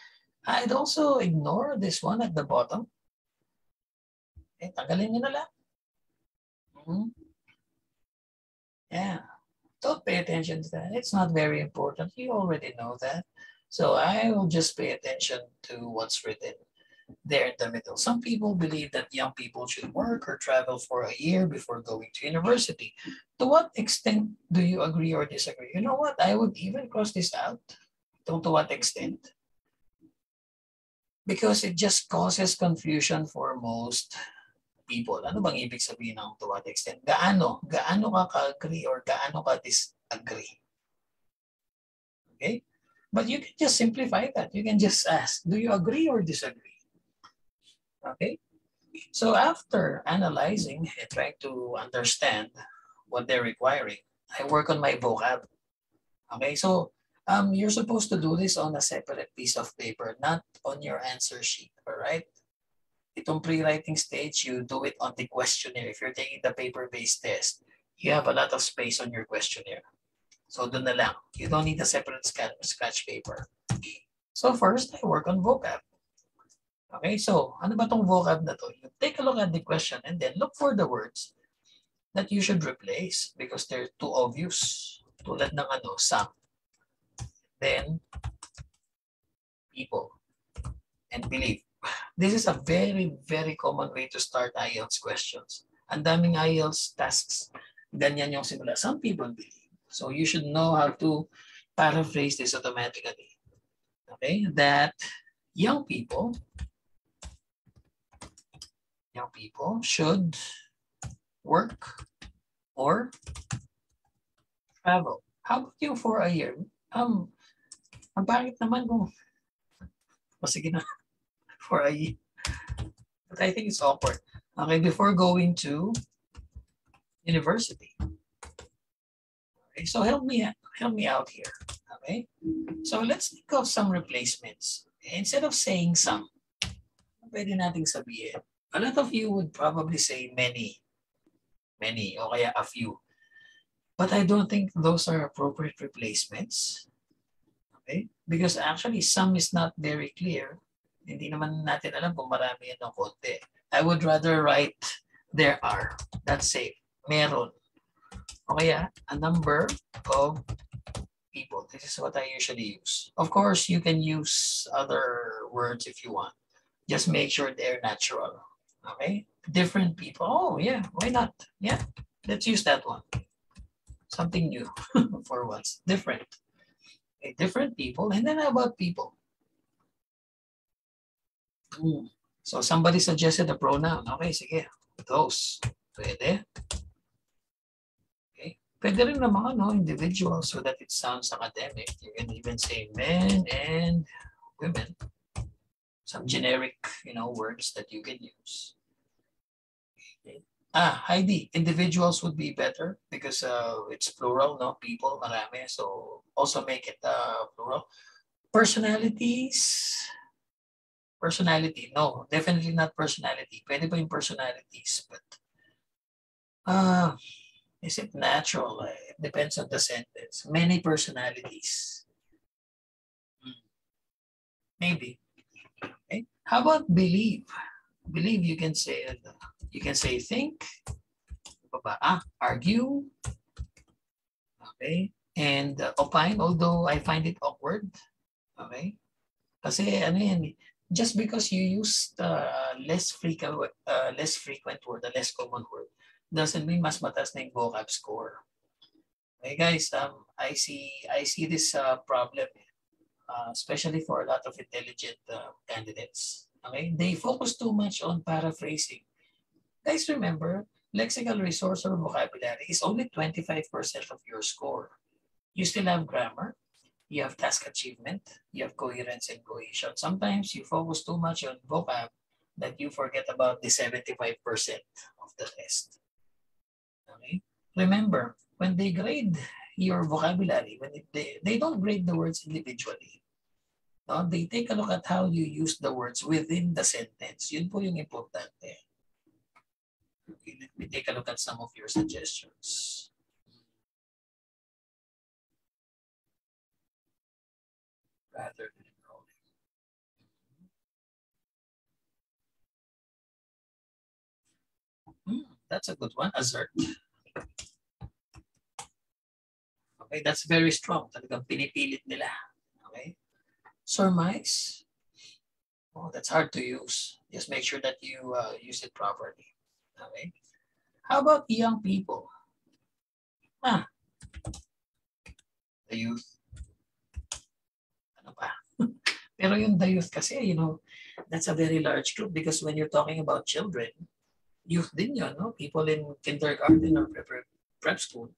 I'd also ignore this one at the bottom. Okay, tanggalin nyo na lang. Yeah. Don't pay attention to that. It's not very important. You already know that. So, I will just pay attention to what's written there in the middle. Some people believe that young people should work or travel for a year before going to university. To what extent do you agree or disagree? You know what? I would even cross this out. To what extent? Because it just causes confusion for most people. Ano bang ibig sabihin ng to what extent? Gaano ka ka-agree or gaano ka disagree? Okay? But you can just simplify that. You can just ask, do you agree or disagree? Okay, so after analyzing and trying to understand what they're requiring, I work on my vocab. Okay, so you're supposed to do this on a separate piece of paper, not on your answer sheet, all right? Itong pre-writing stage, you do it on the questionnaire. If you're taking the paper-based test, you have a lot of space on your questionnaire. So dun na lang. You don't need a separate scratch paper. So first, I work on vocab. Okay, so ano ba tong vocab na to? You take a look at the question and then look for the words that you should replace because they're too obvious. Tulad ng some. Then, people. And believe. This is a very, very common way to start IELTS questions. Ang daming IELTS tasks. Ganyan yung simula. Some people believe. So you should know how to paraphrase this automatically. Okay, that young people should work or travel. How about you for a year? Ang pangit naman kung sige na for a year. But I think it's awkward. Okay, before going to university. Okay, so help me out here. Okay, so let's think of some replacements. Instead of saying some, pwede nating sabihin. A lot of you would probably say many, o kaya a few. But I don't think those are appropriate replacements. Okay? Because actually, some is not very clear. Hindi naman natin alam kung marami yan o konti. I would rather write there are. That's safe. Meron. O kaya, a number of people. This is what I usually use. Of course, you can use other words if you want. Just make sure they're natural. Okay? Different people. Oh, yeah. Why not? Yeah. Let's use that one. Something new for once. Different. Okay, different people. And then how about people? So somebody suggested a pronoun. Okay, sige. Those. Pwede. Okay. Pwede rin naman, no, individual so that it sounds academic. You can even say men and women. Some generic, words that you can use. Okay. Heidi, individuals would be better because it's plural, no? People, marami. So also make it plural. Personalities. Personality, no. Definitely not personality. Pwede ba yung personalities? But is it natural? It depends on the sentence. Many personalities. Maybe. Okay. How about believe? Believe you can say think. Argue. Okay. And opine, although I find it awkward. Okay. Kasi just because you use the less frequent word, the less common word, doesn't mean mas mataas na yung vocab score. Okay, guys, I see this problem, especially for a lot of intelligent candidates. Okay, they focus too much on paraphrasing. Guys, remember, lexical resource or vocabulary is only 25% of your score. You still have grammar, you have task achievement, you have coherence and cohesion. Sometimes you focus too much on vocab that you forget about the 75% of the test. Okay? Remember, when they grade your vocabulary, they don't grade the words individually. No? They take a look at how you use the words within the sentence. Yun po yung importante. Okay, let me take a look at some of your suggestions. Rather than enrolling. That's a good one, assert. Okay, that's very strong. Talagang pinipilit nila. Okay. Surmise. Oh, that's hard to use. Just make sure that you use it properly. Okay. How about young people? The youth. Ano pa? Pero yung the youth kasi, that's a very large group because when you're talking about children, youth din yun, no? People in kindergarten or prep school.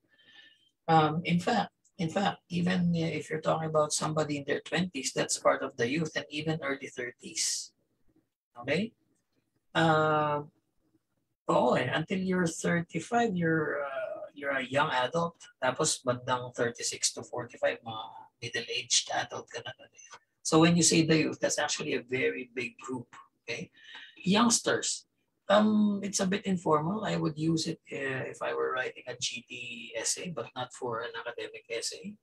In fact, even if you're talking about somebody in their 20s, that's part of the youth, and even early 30s. Okay? Until you're 35, you're a young adult. Tapos bandang 36 to 45, mga middle-aged adult ka na. So when you say the youth, that's actually a very big group. Okay? Youngsters. It's a bit informal. I would use it if I were writing a GT essay, but not for an academic essay.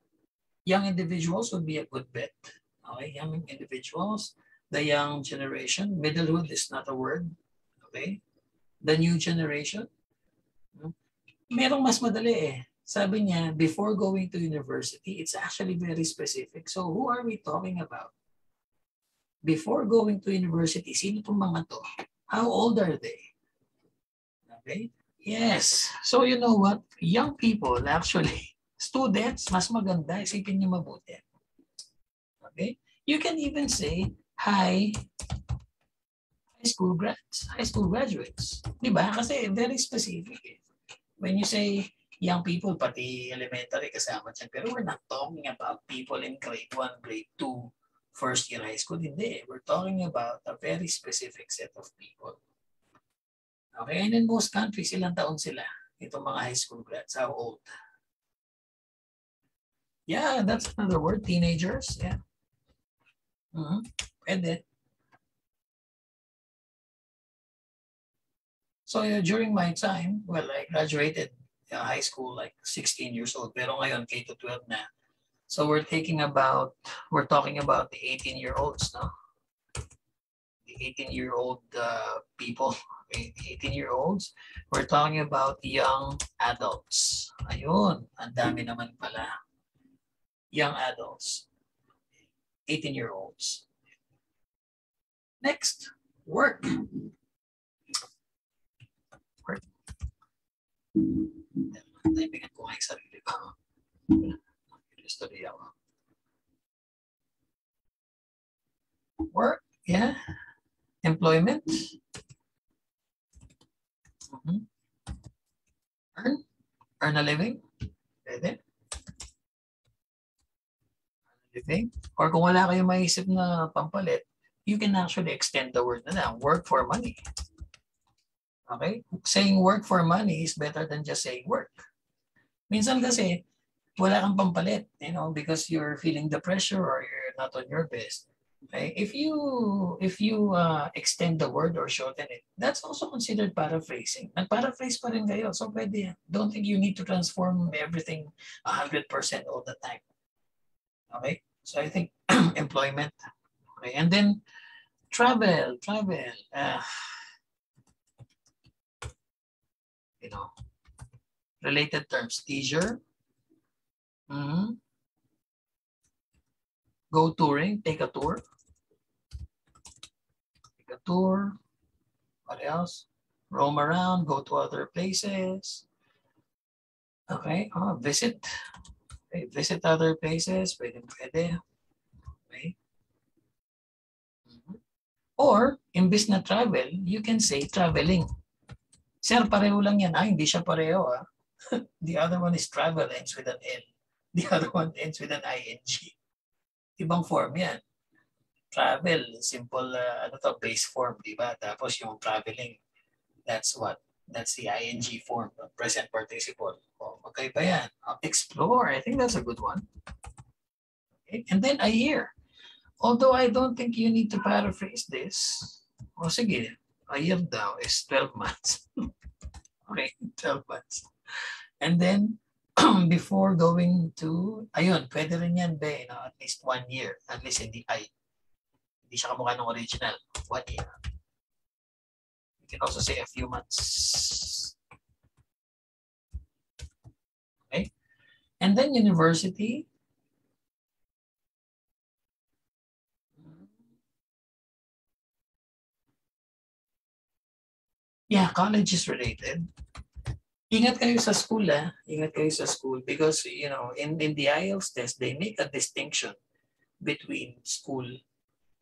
Young individuals would be a good bet. Okay, young individuals, the young generation. Middlehood is not a word. Okay, the new generation. Merong mas madali eh. Sabi niya, before going to university, it's actually very specific. So who are we talking about? Before going to university, sino itong mga to? How old are they? Okay. Yes. So you know what? Young people, actually, students, mas maganda. Isipin niyo mabuti. Okay. You can even say, high school graduates. Diba? Kasi very specific. When you say young people, pati elementary kasama dyan. Pero we're not talking about people in grade 1, grade 2, first year high school. Hindi. We're talking about a very specific set of people. Okay, and in most countries, ilang taon sila? Itong mga high school grads. How old? Yeah, that's another word. Teenagers. Yeah. Pwede. So during my time, well, I graduated high school like 16 years old. Pero ngayon, K-12 na. So we're talking about the 18-year-olds, no? The 18-year-old people, 18-year-olds. We're talking about young adults. Ayun, ang dami naman pala. Young adults, 18-year-olds. Next, work. Work. Taibigan ko nga yung sarili ko. Study ako. Work, yeah. Employment. Earn a living. Pwede. Living. Or kung wala kayong maisip na pampalit, you can actually extend the word na lang. Work for money. Okay? Saying work for money is better than just saying work. Minsan kasi, wala kang pampalit, you know, because you're feeling the pressure or you're not on your best. Okay? If you extend the word or shorten it, that's also considered paraphrasing. Nag-paraphrase pa rin kayo, so pwede yan. Don't think you need to transform everything 100% all the time. Okay? So I think employment. Okay? And then travel. You know, related terms, leisure. Go touring, take a tour. Take a tour. What else? Roam around, go to other places. Okay, visit. Okay, visit other places. Pwede. Okay. Or, imbis na travel, you can say traveling. Sir, pareho lang yan. Hindi siya pareho. The other one is travel, ends with an L. The other one ends with an ing. Ibang form yan. Travel, simple base form, di ba? Tapos yung traveling, that's what? That's the ing form, present participle. Magkaiba yan. Explore, I think that's a good one. Okay. And then a year. Although I don't think you need to paraphrase this. Sige, a year daw is 12 months. Okay, 12 months. And then, before going to, ayun, pwede rin yan, be, at least 1 year. At least hindi siya kamukha ng original. 1 year. You can also say a few months. Okay. And then university. Yeah, college is related. Ingat kayo sa school, Ingat kayo sa school because, you know, in the Ielts test, they make a distinction between school,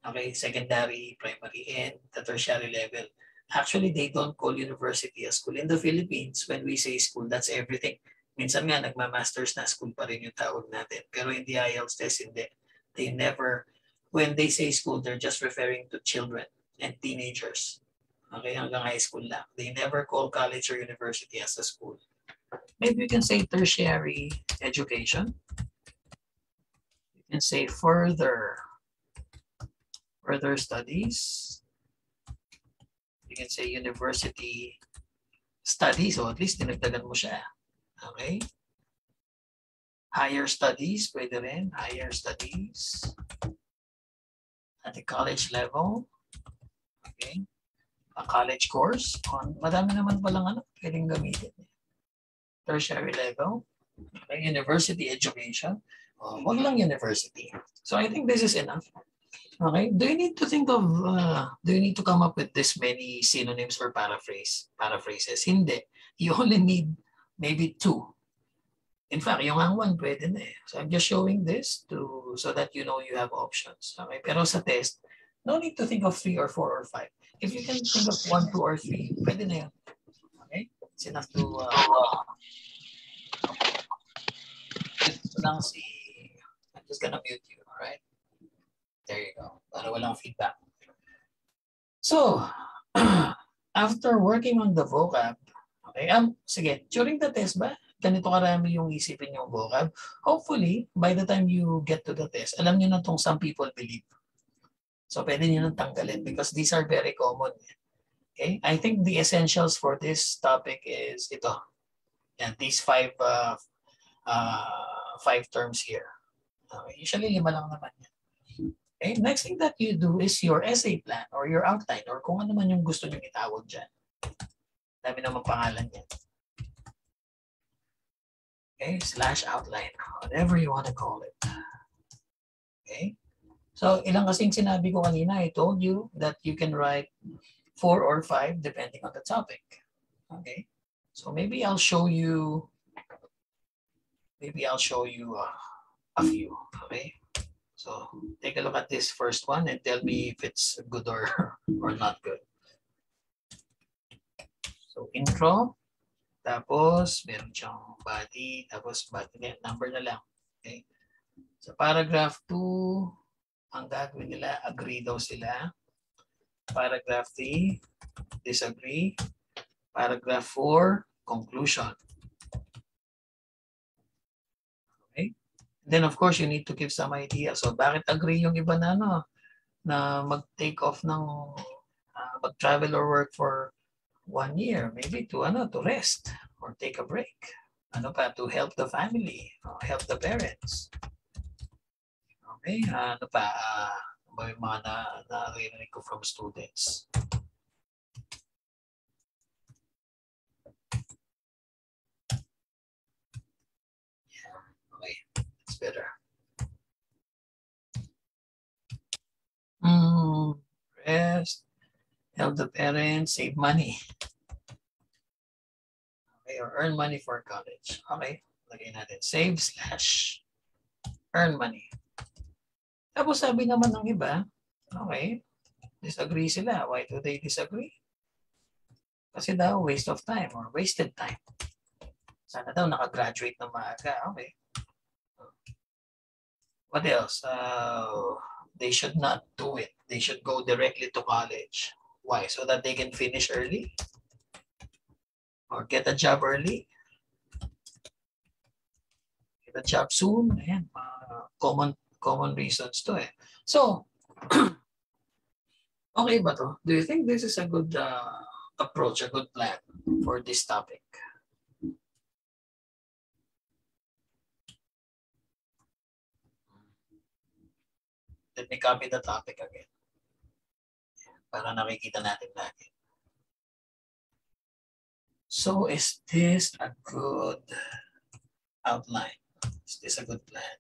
okay, secondary, primary, and the tertiary level. Actually, they don't call university a school. In the Philippines, when we say school, that's everything. Minsan nga, nagma-masters na school pa rin yung tawag natin. Pero in the Ielts test, hindi. They never, when they say school, they're just referring to children and teenagers. Okay, hanggang high school lang. They never call college or university as a school. Maybe we can say tertiary education. You can say further studies. You can say university studies, so at least dinagdagan mo siya. Okay? Higher studies, pwede rin. Higher studies. At the college level. Okay? A college course. Madami naman palang pwedeng gamitin. Tertiary level. Okay, university education. Wag lang university. So I think this is enough. Okay. Do you need to think of, do you need to come up with this many synonyms or paraphrases? Hindi. You only need maybe 2. In fact, yung ang 1 pwede na eh. So I'm just showing this so that you know you have options. Okay. Pero sa test, no need to think of 3 or 4 or 5. If you can think of 1, 2, or 3, pwede na yun. Okay? It's enough to I'm just gonna mute you, alright? There you go. Para walang feedback. So, after working on the vocab, okay, sige, during the test ba, ganito karami yung isipin yung vocab. Hopefully, by the time you get to the test, alam nyo na itong some people believe. So, pwede nyo nang tanggalin because these are very common. Okay? I think the essentials for this topic is ito. And these 5 terms here. Okay? Usually, 5 lang naman yan. Okay? Next thing that you do is your essay plan or your outline or kung ano man yung gusto nyo itawag dyan. Dami naman pangalan yan. Okay? /outline. Whatever you want to call it. Okay? So, ilang kasing sinabi ko kanina, I told you that you can write 4 or 5 depending on the topic. Okay? So, maybe I'll show you a few. Okay? So, take a look at this first one and tell me if it's good or or not good. So intro, tapos meron siyang body, tapos body number na lang. Okay? Sa paragraph 2, ang gagawin nila, agree daw sila. Paragraph 3, disagree. Paragraph 4, conclusion. Okay? Then of course, you need to give some idea. So bakit agree yung iba na na mag-take off ng mag-travel or work for 1 year, maybe to rest or take a break. Ano pa, to help the family, help the parents. Okay, ano pa, yung mga narinig ko from students. Yeah, okay, it's better. Rest, help the parents, save money. Okay, or earn money for college. Okay, lagay natin, save/earn money. Tapos sabi naman ng iba, okay, disagree sila. Why do they disagree? Kasi daw waste of time or wasted time. Sana daw nakagraduate ng maaga. Okay. What else? They should not do it. They should go directly to college. Why? So that they can finish early? Or get a job early? Get a job soon? Ayan, common reasons to eh. So, okay ba to? Do you think this is a good approach, a good plan for this topic? Let me copy the topic again. Para nakikita natin lagi. So, is this a good outline? Is this a good plan?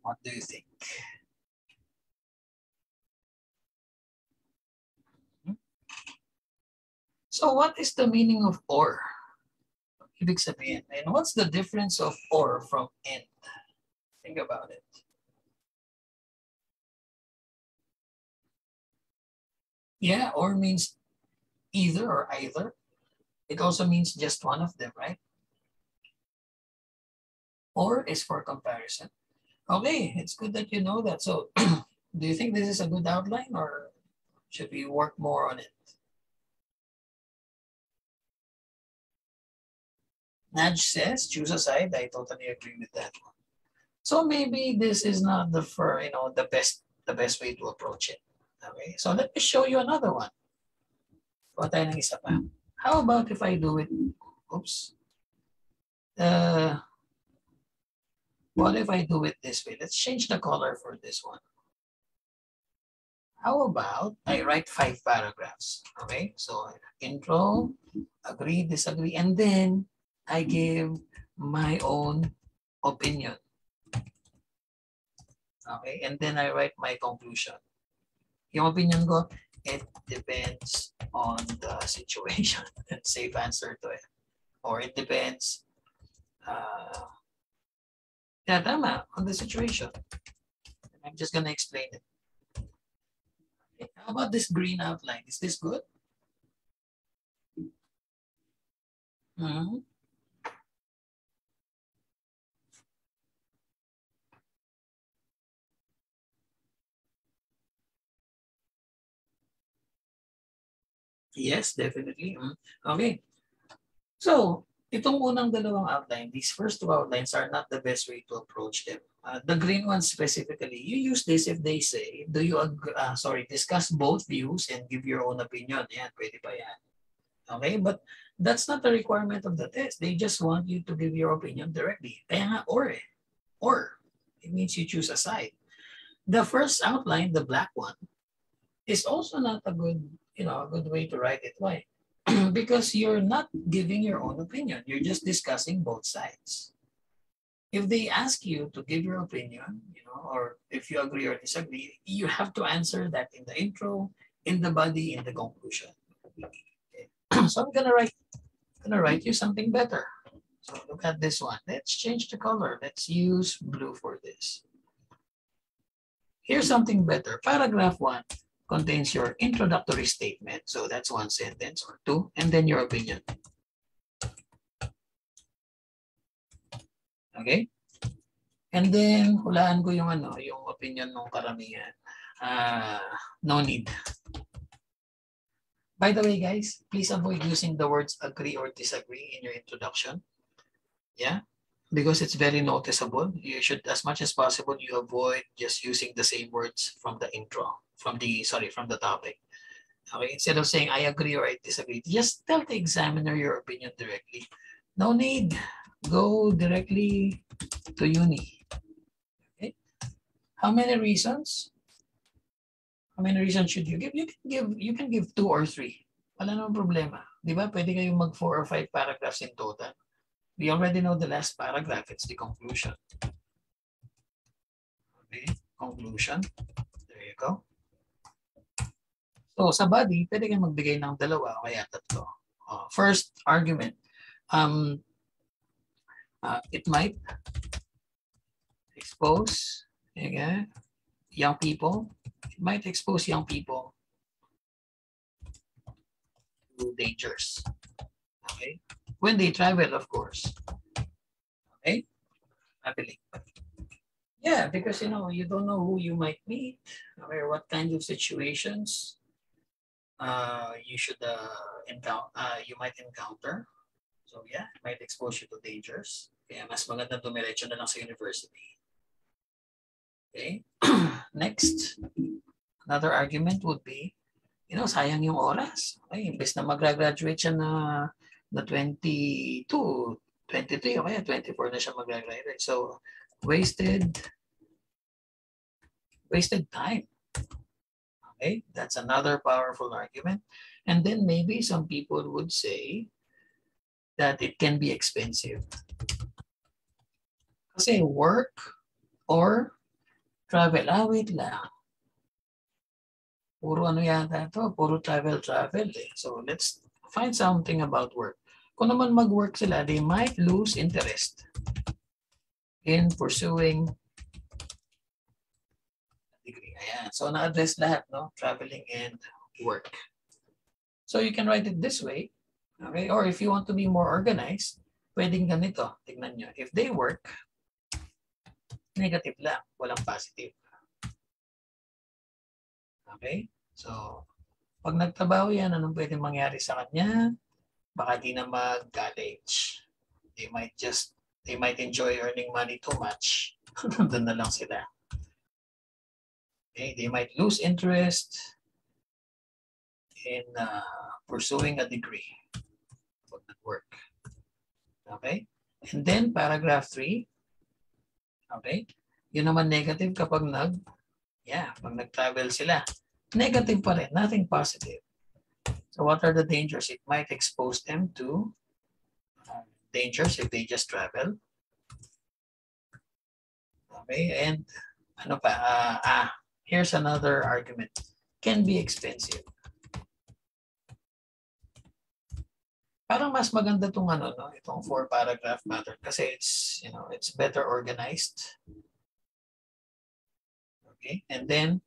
What do you think? So, what is the meaning of or? Ibig sabihin. And what's the difference of or from and? Think about it. Yeah, or means either or either. It also means just one of them, right? Or is for comparison. Okay, it's good that you know that. So, do you think this is a good outline or should we work more on it? Naj says, choose a side. I totally agree with that one. So maybe this is not the best way to approach it. Okay, so let me show you another one. What tayo ng isa pa? How about if I do it? Oops. What if I do it this way? Let's change the color for this one. How about I write 5 paragraphs? Okay, so intro, agree, disagree, and then I give my own opinion. Okay, and then I write my conclusion. Yung opinion ko, it depends on the situation. Safe answer to it. Or it depends, yeah, tama, on the situation. I'm just gonna explain it. Okay, how about this green outline? Is this good? Yes, definitely. Okay. So, itong unang dalawang outline, these first 2 outlines are not the best way to approach them. The green one specifically, you use this if they say, do you discuss both views and give your own opinion. Yan, pwede pa yan. Okay, but that's not a requirement of the test. They just want you to give your opinion directly. Kaya nga, or. It means you choose a side. The first outline, the black one, is also not a good way to write it. Why? Because you're not giving your own opinion. You're just discussing both sides. If they ask you to give your opinion, or if you agree or disagree, you have to answer that in the intro, in the body, in the conclusion. Okay. So I'm gonna write you something better. So look at this one. Let's change the color. Let's use blue for this. Here's something better. Paragraph 1 contains your introductory statement. So that's one sentence or two, and then your opinion. Okay? And then, hulaan ko yung yung opinion ng karamihan. No need. By the way, guys, please avoid using the words agree or disagree in your introduction. Yeah? Because it's very noticeable. You should, as much as possible, you avoid just using the same words from the intro, from the topic. Okay, instead of saying I agree or I disagree, just tell the examiner your opinion directly. No need. Go directly to uni. Okay. How many reasons? How many reasons should you give? You can give 2 or 3. Wala namang problema. Di ba? Pwede kayong mag 4 or 5 paragraphs in total. We already know the last paragraph. It's the conclusion. Okay, conclusion. There you go. So sa body, pwede kayong magbigay ng 2 o kaya 3. First argument. It might expose young people. It might expose young people to dangers. Okay, when they travel, of course. Okay, I believe. Yeah, because you don't know who you might meet or what kind of situations you should you might encounter. So yeah, it might expose you to dangers. Kaya mas maganda dumiretso na lang sa university. Okay. Next, another argument would be, sayang yung oras. Okay, imbes na mag-graduate siya na 22, 23 o kaya 24 na siya mag-graduate. So, wasted time. Okay, that's another powerful argument. And then maybe some people would say that it can be expensive. Kasi work or travel. Wait lang. Puro yata to, puro travel eh. So let's find something about work. Kung naman mag-work sila, they might lose interest in pursuing a degree. Ayan. So na-address lahat, no? Traveling and work. So you can write it this way. Okay? Or if you want to be more organized, pwedeng ganito. Tignan nyo. If they work, negative lang. Walang positive. Okay? So, pag nagtrabaho yan, anong pwedeng mangyari sa kanya? Baka di na mag-college. They might enjoy earning money too much. Doon na lang sila. Okay? They might lose interest in pursuing a degree. Pag nag-work. Okay? And then, paragraph 3. Okay? Yun naman negative kapag pag nag-travel sila. Negative pa rin, nothing positive. So what are the dangers? It might expose them to dangers if they just travel. Okay, and here's another argument. Can be expensive. Parang mas maganda itong itong 4-paragraph pattern kasi it's better organized. Okay, and then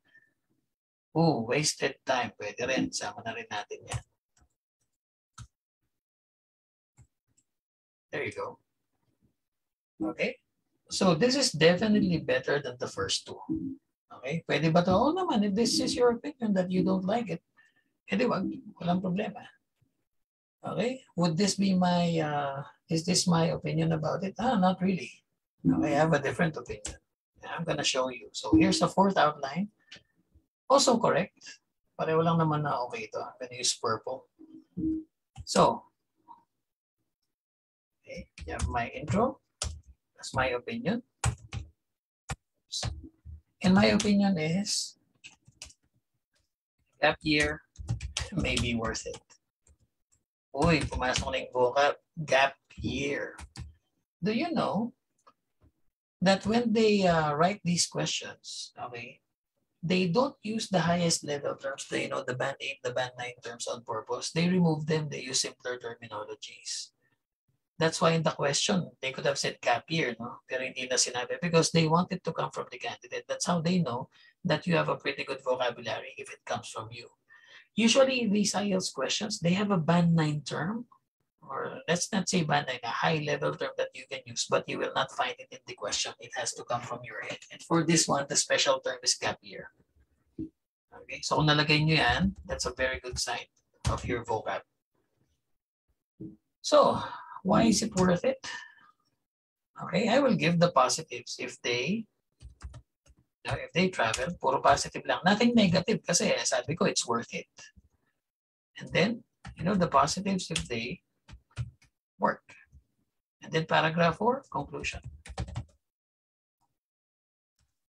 wasted time. Pwede rin, sama na rin natin yan. There you go. Okay, so this is definitely better than the first 2. Okay, pwede ba ito? Oo naman, if this is your opinion that you don't like it, edi wag, walang problema. Okay, would this be is this my opinion about it? Not really. Okay, I have a different opinion. I'm gonna show you. So here's the 4th outline. Also correct. Pareho lang naman na okay ito. I'm gonna use purple. So, okay, you have my intro. That's my opinion. And my opinion is gap year may be worth it. Uy, pumasok na yung vocab, gap year. Do you know that when they write these questions, okay, they don't use the highest level terms, the band 8, the band 9 terms on purpose. They remove them, they use simpler terminologies. That's why in the question, they could have said gap year, no? Pero hindi na sinabi because they want it to come from the candidate. That's how they know that you have a pretty good vocabulary if it comes from you. Usually these IELTS questions, they have a band 9 term, or let's not say band 9, a high level term that you can use, but you will not find it in the question. It has to come from your head. And for this one, the special term is gap year. Okay, so kung nalagay nyo yan, that's a very good sign of your vocab. So, why is it worth it? Okay, I will give the positives if they travel, puro positive lang. Nothing negative kasi sabi ko it's worth it. And then, the positives if they work. And then paragraph 4, conclusion.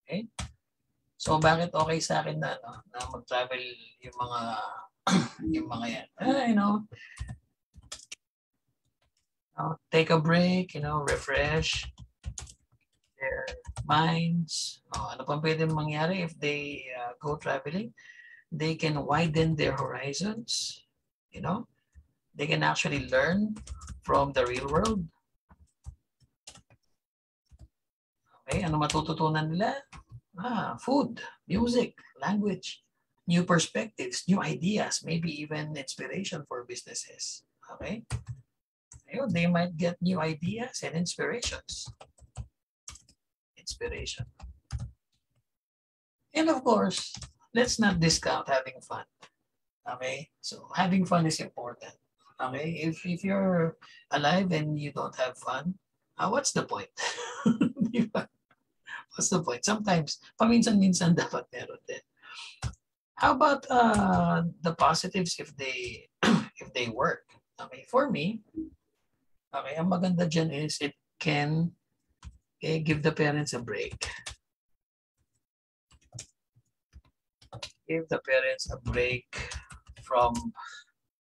Okay? So bakit okay sa akin na mag-travel yung mga yan? Take a break, refresh their minds. Ano pang pwede mangyari if they go traveling? They can widen their horizons. They can actually learn from the real world. Okay, ano matututunan nila? Food, music, language, new perspectives, new ideas, maybe even inspiration for businesses. Okay? They might get new ideas and inspirations. Inspiration. And of course, let's not discount having fun. Okay? So having fun is important. Okay? If you're alive and you don't have fun, what's the point? What's the point? Sometimes, paminsan-minsan dapat meron din. How about the positives if they work? Okay, for me, ang maganda dyan is it can give the parents a break. Give the parents a break from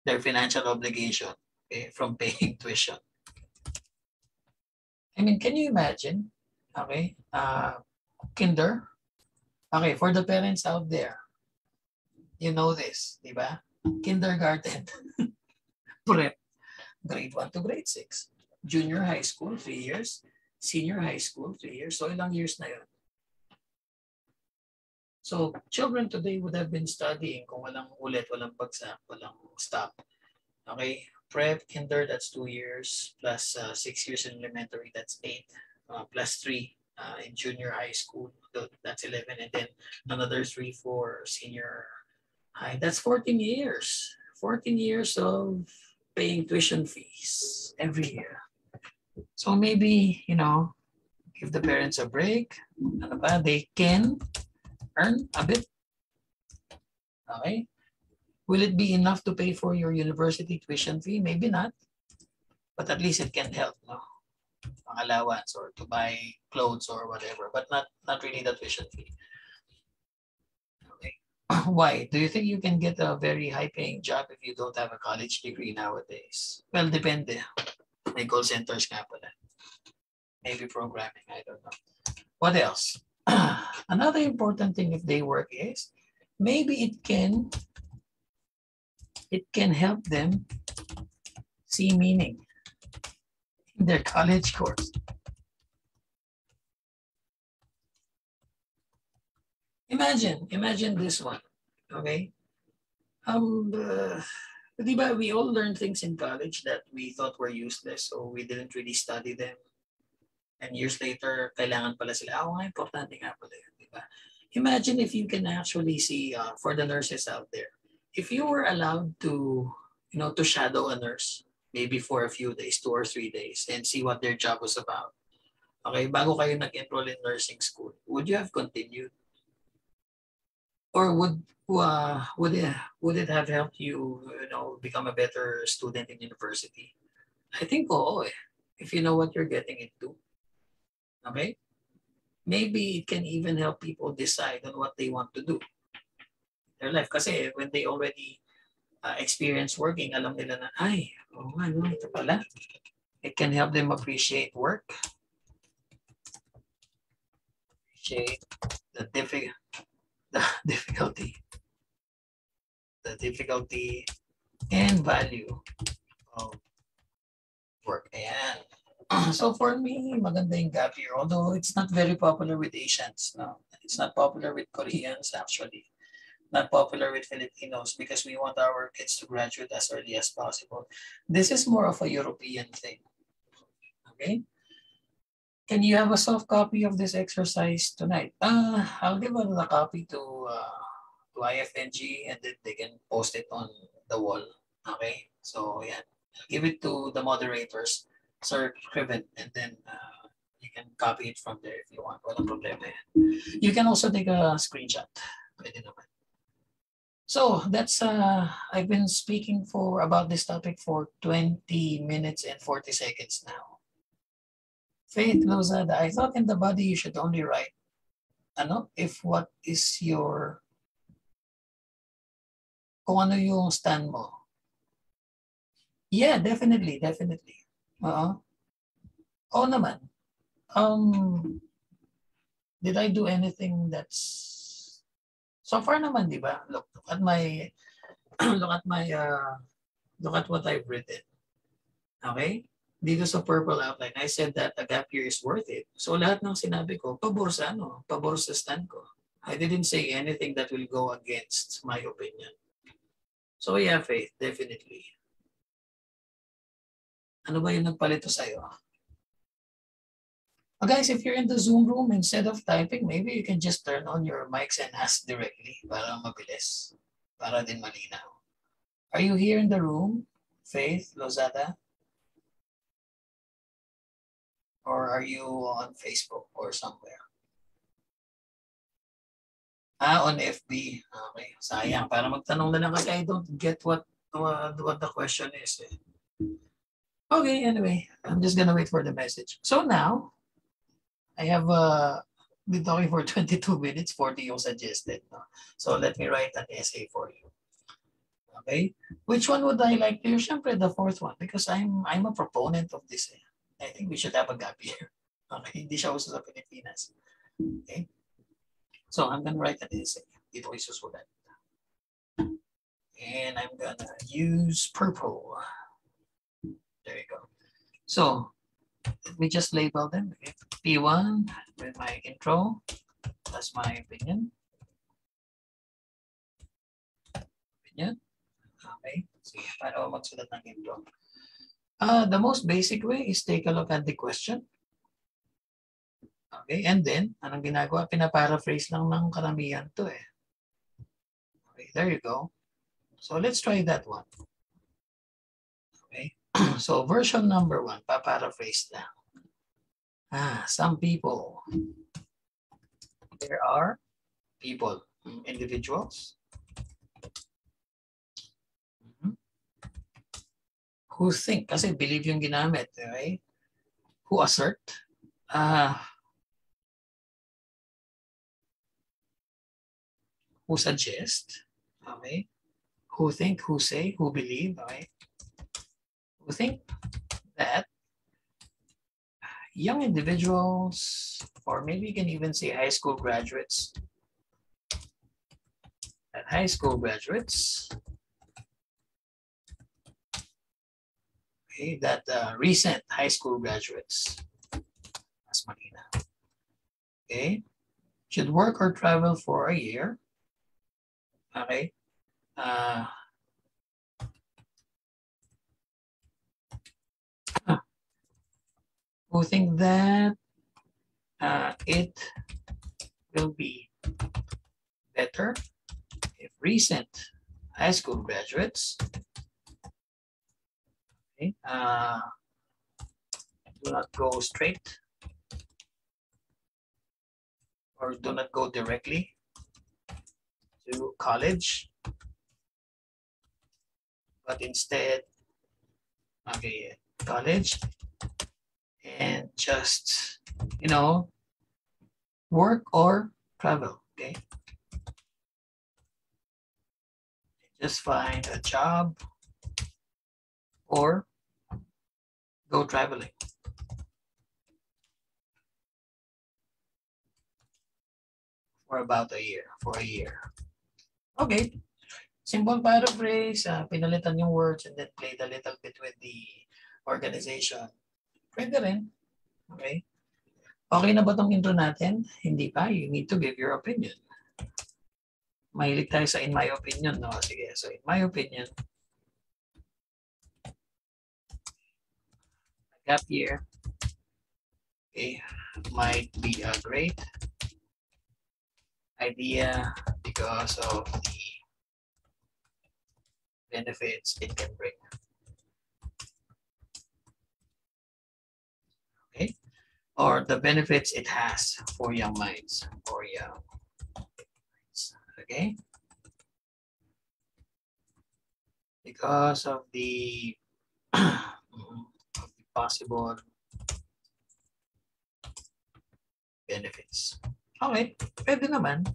their financial obligation, from paying tuition. I mean, can you imagine? Okay, kinder. Okay, for the parents out there, you know this, di ba? Kindergarten, prep, grade 1 to grade 6, junior high school, 3 years, senior high school, 3 years. So ilang years na yun? So children today would have been studying kung walang ulit, walang bagsak, walang stop. Okay, prep, kinder, that's 2 years, plus 6 years in elementary, that's 8. Plus 3 in junior high school, that's 11, and then another 3 for senior high. That's 14 years. 14 years of paying tuition fees every year. So maybe, give the parents a break. They can earn a bit. Okay? Will it be enough to pay for your university tuition fee? Maybe not. But at least it can help, no? Allowance or to buy clothes or whatever, but not really the tuition fee. Okay. Why? Do you think you can get a very high-paying job if you don't have a college degree nowadays? Well, depende. May call centers nga pala. Maybe programming, I don't know. What else? Another important thing if they work is maybe it can help them see meaning in their college course. Imagine this one, okay? Diba, we all learn things in college that we thought were useless, so we didn't really study them. And years later, kailangan pala sila. Importante nga pala yun, diba? Imagine if you can actually see, for the nurses out there, if you were allowed to, to shadow a nurse, maybe for a few days, 2 or 3 days, and see what their job was about. Okay, bago kayo nag-enroll in nursing school, would you have continued? Or would it have helped you, become a better student in university? I think oo if you know what you're getting into. Okay? Maybe it can even help people decide on what they want to do in their life. Kasi when they already experience working, alam nila na, ito pala. It can help them appreciate work. Appreciate the difficulty and value of work. Ayan. So for me, maganda yung gap year. Although it's not very popular with Asians. No? It's not popular with Koreans, actually. Not popular with Filipinos because we want our kids to graduate as early as possible. This is more of a European thing. Okay? Can you have a soft copy of this exercise tonight? I'll give a copy to IFNG and then they can post it on the wall. Okay? So, yeah. I'll give it to the moderators, Sir Criven, and then you can copy it from there if you want. Walang problema yan. You can also take a screenshot. Pwede naman. So that's I've been speaking about this topic for 20 minutes and 40 seconds now. Faith Lozada, I thought in the body you should only write if what is your kung ano yung stand mo. Yeah, definitely. Oo naman. Did I do anything that's so far naman, di ba? Look at my look at what I've written. Okay? Dito sa purple outline, I said that a gap year is worth it. So lahat ng sinabi ko, pabor sa stand ko. I didn't say anything that will go against my opinion. So yeah, Faith, definitely. Ano ba yung nagpalito sa'yo? Guys, if you're in the Zoom room, instead of typing, maybe you can just turn on your mics and ask directly para mabilis, para din malinaw. Are you here in the room, Faith Lozada? Or are you on Facebook or somewhere? On FB. Okay, sayang. Para magtanong na lang kasi I don't get what the question is. Okay, anyway, I'm just gonna wait for the message. So now, I have been talking for 22 minutes, 40 yung suggested. No? So let me write an essay for you. Okay? Which one would I like to use? Siyempre, the fourth one because I'm a proponent of this. I think we should have a gap year. Okay? Hindi siya uso sa Pilipinas. Okay? So I'm gonna write an essay. Dito ko isusulat. And I'm gonna use purple. There you go. So, let me just label them. Okay. P1 with my intro. That's my opinion. Okay. So, para magsulat ng intro. The most basic way is take a look at the question. Okay. And then, anong ginagawa? Pinaparaphrase lang ng karamihan to eh. Okay. There you go. So, let's try that one. Okay. So, version number 1, paparaphrase lang. Some people. There are people, individuals, who think, kasi believe yung ginamit, right? Who assert, who suggest, okay? Who think, who say, who believe, okay? Who think that young individuals, or maybe you can even say high school graduates, that high school graduates, okay, that recent high school graduates, mas malinaw, okay, should work or travel for a year, okay, who think that it will be better if recent high school graduates, okay, do not go straight or do not go directly to college, but instead, okay, college, and just, work or travel, okay? Just find a job or go traveling. For about a year, Okay, simple paraphrase, pinalitan yung words and then played a little bit with the organization. Pwede rin, okay? Okay na ba tong intro natin? Hindi pa. You need to give your opinion. Mahilig tayo sa in my opinion, no? Sige, so in my opinion, a gap year, okay, might be a great idea because of the benefits it can bring. Okay? Or the benefits it has for young minds, for young minds. Okay? Because of the, possible benefits. Okay, pwede naman.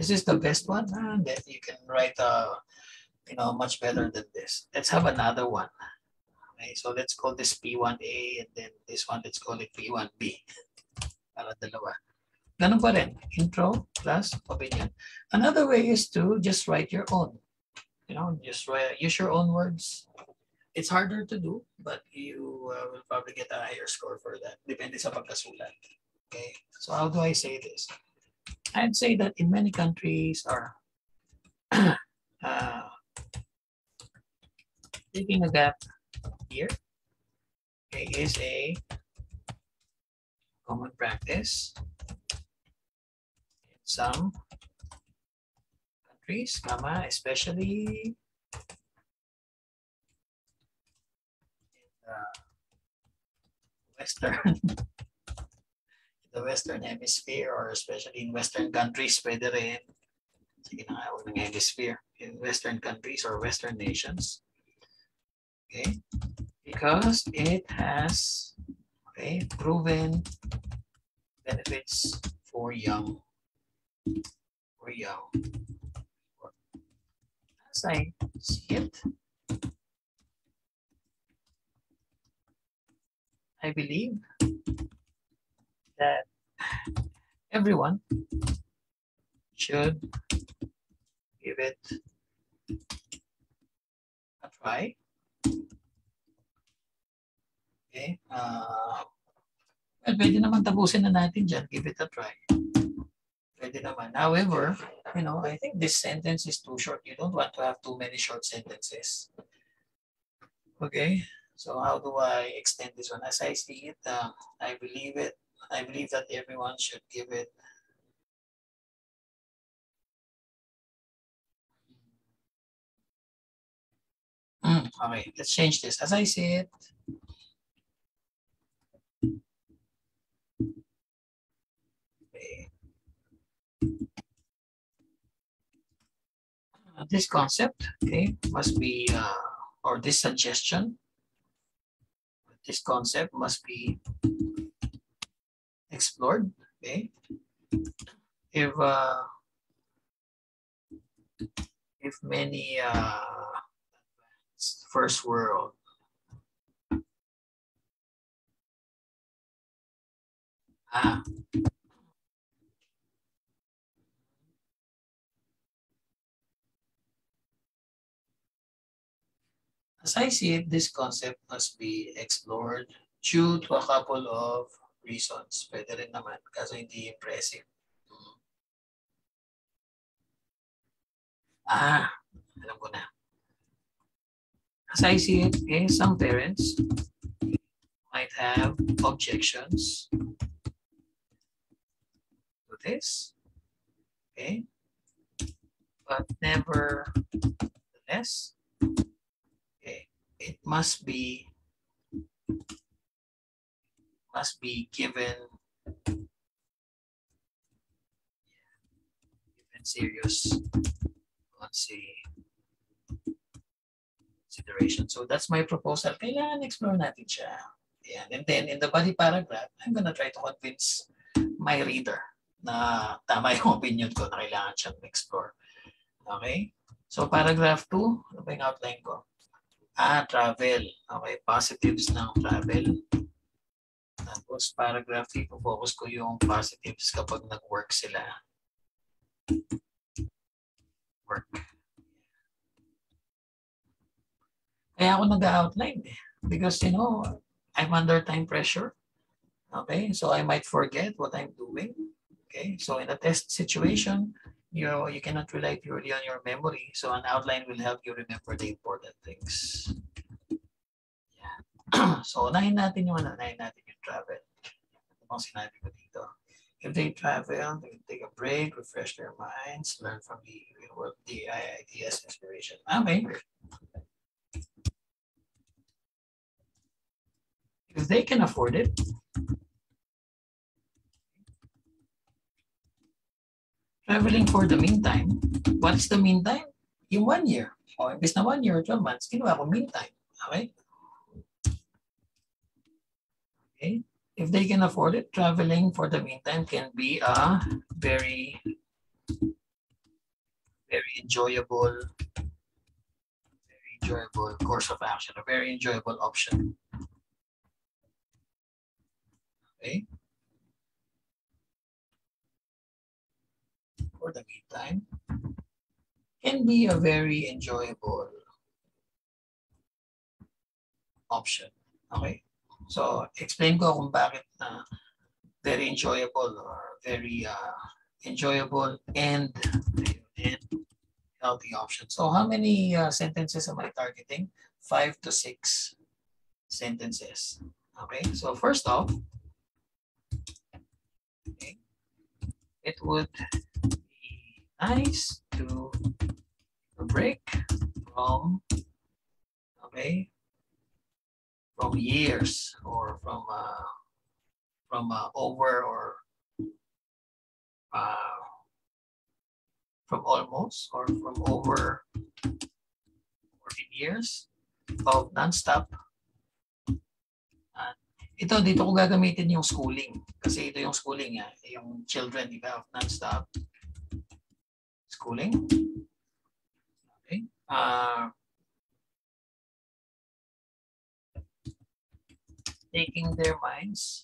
Is this the best one? Then you can write much better than this. Let's have another one. Okay, so let's call this P1A and then this one, let's call it P1B. Para dalawa. Ganun pa rin. Intro plus opinion. Another way is to just write your own. Just use your own words. It's harder to do, but you will probably get a higher score for that. Depende sa pagkasulat. Okay, so how do I say this? I'd say that in many countries are taking a gap year, okay, is a common practice in some countries, especially the Western Hemisphere, or especially in Western countries, pwede rin. Sige na nga, huwag ng hemisphere. In Western countries or Western nations. Okay? Because it has, okay, proven benefits for young. As I see it, I believe that everyone should give it a try. Okay. Pwede naman tapusin na natin dyan. Give it a try. Pwede naman. However, I think this sentence is too short. You don't want to have too many short sentences. Okay. So how do I extend this one? As I see it, I believe that everyone should give it okay, let's change this. As I see it, okay, this concept, okay, must be, or this suggestion, this concept must be explored, okay? If many first world as I see it, this concept must be explored due to a couple of reasons. Pwede rin naman, kaso hindi impressive. Alam ko na. As I see it, okay, some parents might have objections to this, okay, but nevertheless, okay, it must be given serious consideration. So that's my proposal. Kailangan explore natin siya. Yan. And then in the body paragraph, I'm gonna try to convince my reader na tama yung opinion ko na kailangan siyang explore. Okay? So paragraph 2, ano ba yung outline ko? Travel. Okay, positives ng travel. Tapos paragraph 3, focus ko yung positives kapag nag-work sila. Work. Kaya ako nag-outline because I'm under time pressure. Okay, so I might forget what I'm doing. Okay, so in a test situation, you cannot rely purely on your memory. So an outline will help you remember the important things. Yeah. So unahin natin yung travel. Ano sinabi ko dito? If they travel, they can take a break, refresh their minds, learn from the real world, the ideas, inspiration. Okay. If they can afford it, traveling for the meantime. What's the meantime? Yung 1 year. O, imbes na 1 year or 12 months, kinuha ko meantime. Okay? Okay. If they can afford it, traveling for the meantime can be a very, very enjoyable course of action, a very enjoyable option. Okay. For the meantime, can be a very enjoyable option. Okay. So, explain ko kung bakit very enjoyable or very enjoyable and healthy option. So how many sentences am I targeting? 5 to 6 sentences. Okay, so first off, okay, it would be nice to break from, okay, from years or from over or from almost or from over 14 years of non-stop. Ito, dito ko gagamitin yung schooling. Kasi ito yung schooling, yung children, di ba, of non-stop schooling. Okay. Taking their minds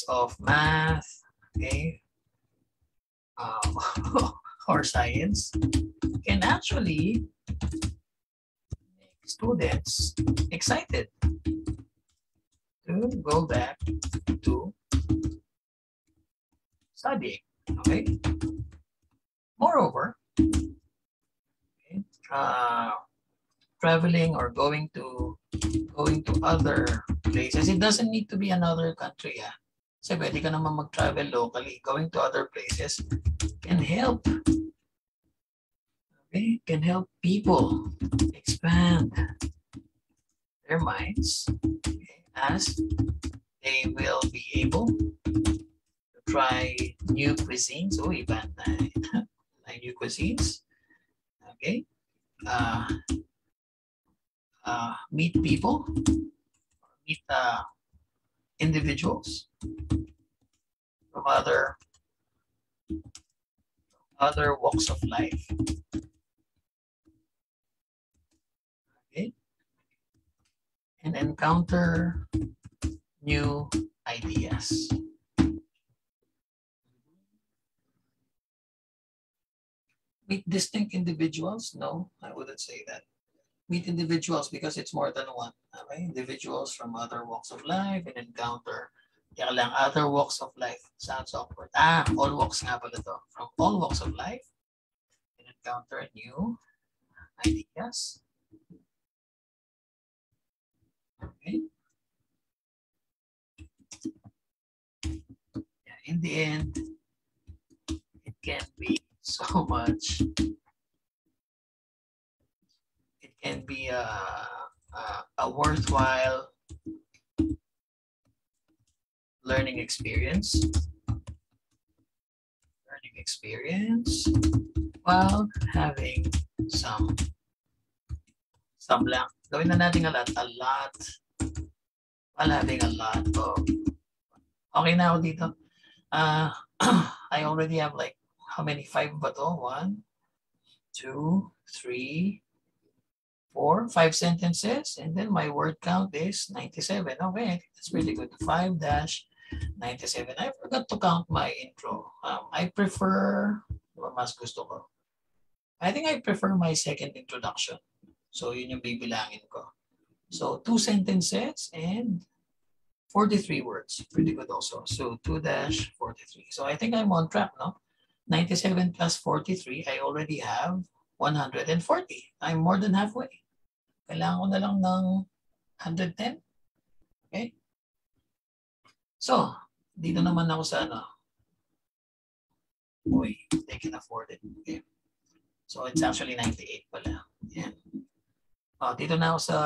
of math, okay, or science can actually make students excited to go back to studying. Okay. Moreover, okay, traveling or going to other places. It doesn't need to be another country. Kasi pwede ka naman mag-travel locally. Going to other places can help. Okay, can help people expand their minds, okay, as they will be able to try new cuisines. Oh, iba na new cuisines. Okay. Meet people, meet individuals from other walks of life. Okay. And encounter new ideas. Meet distinct individuals? No, I wouldn't say that. Meet individuals because it's more than one. Okay? Individuals from other walks of life and encounter. Kaya lang, other walks of life. Sounds awkward. All walks nga pala to. From all walks of life and encounter new ideas. Okay. Yeah, in the end, it can be so much. It can be a worthwhile learning experience. While having some lang. Gawin na natin a lot. While having a lot of, okay na ako dito. I already have like, how many? 5 ba to? 1, 2, 3, 4, 5 sentences. And then my word count is 97. Okay, I think that's pretty good. 5-97. I forgot to count my intro. I prefer, mas gusto ko. I think I prefer my second introduction. So yun yung bibilangin ko. So 2 sentences and 43 words. Pretty good also. So 2-43. So I think I'm on track, no? 97 plus 43, I already have 140. I'm more than halfway. Kailangan ko na lang ng 110. Okay? So, dito naman ako sa ano. Uy, they can afford it. Okay. So it's actually 98 pala. Yan. Dito na ako sa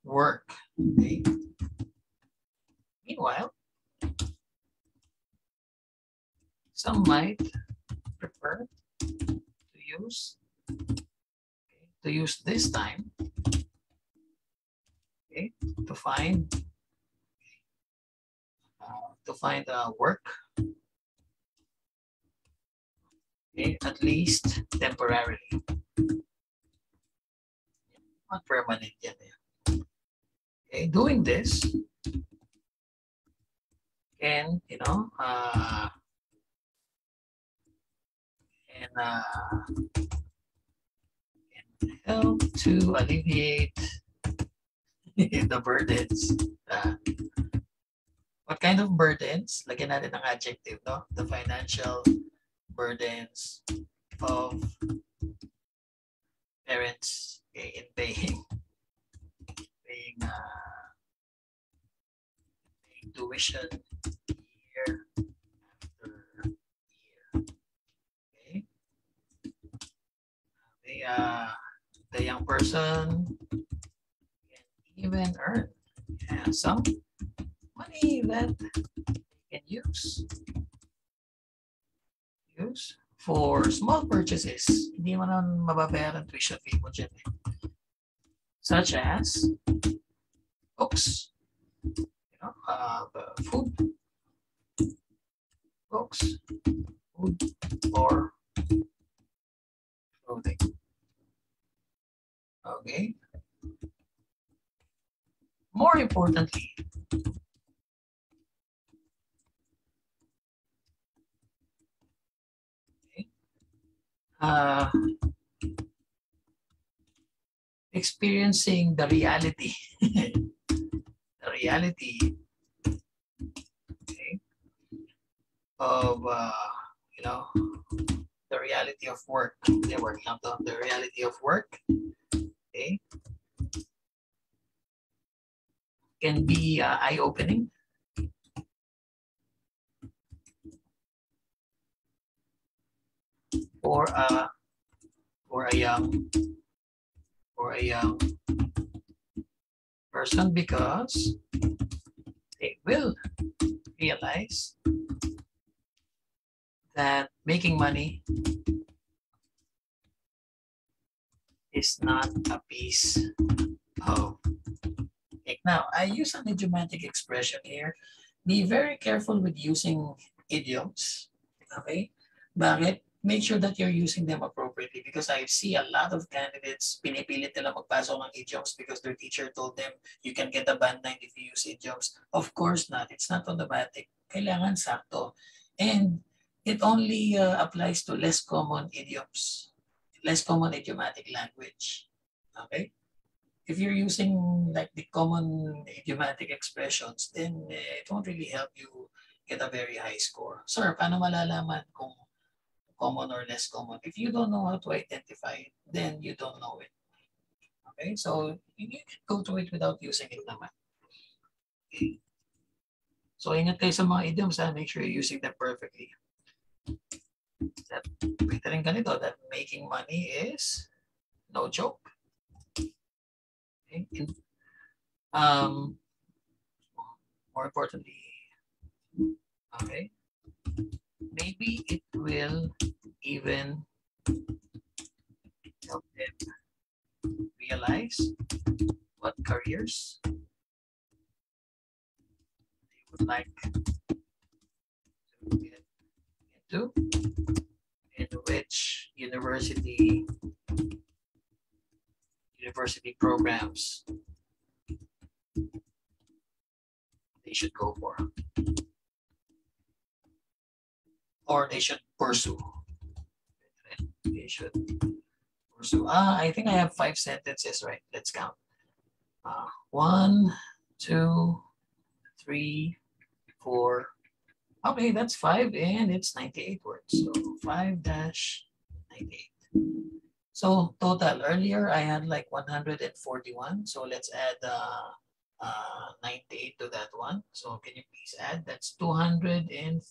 work. Okay. Meanwhile, some might prefer to use this time, okay, to find work, okay, at least temporarily. Not permanent yan. Okay, doing this can, help to alleviate the burdens. What kind of burdens? Lagyan natin ng adjective, no? The financial burdens of parents, okay, in paying tuition year after year. Okay. The young person can even earn some money that they can use for small purchases. Hindi mo na mababayaran tuition fee mo dyan. Such as books, food, books, food, or clothing. Okay. More importantly, experiencing the reality, okay, of the reality of work. The reality of work, okay, can be eye-opening. For a young person, because they will realize that making money is not a piece of cake. Now, I use an idiomatic expression here. Be very careful with using idioms. Okay? Bakit? Make sure that you're using them appropriately, because I see a lot of candidates, pinipilit nila magpasok ng idioms because their teacher told them you can get a band 9 if you use idioms. Of course not. It's not automatic. Kailangan sakto. And it only applies to less common idioms, less common idiomatic language. Okay? If you're using like the common idiomatic expressions, then it won't really help you get a very high score. Sir, paano malalaman kung common or less common? If you don't know how to identify it, then you don't know it. Okay, so you can go to it without using it naman. Okay. So ingat kayo sa mga idioms, make sure you're using them perfectly. That pwede rin ganito, that making money is no joke. Okay. More importantly, okay, maybe it will even help them realize what careers they would like to get into, and which university programs they should go for, or they should pursue. They should So, I think I have 5 sentences, right? Let's count. 1, 2, 3, 4. Okay, that's 5 and it's 98 words. So 5-98. So total, earlier I had like 141. So let's add 98 to that one. So can you please add? That's 239.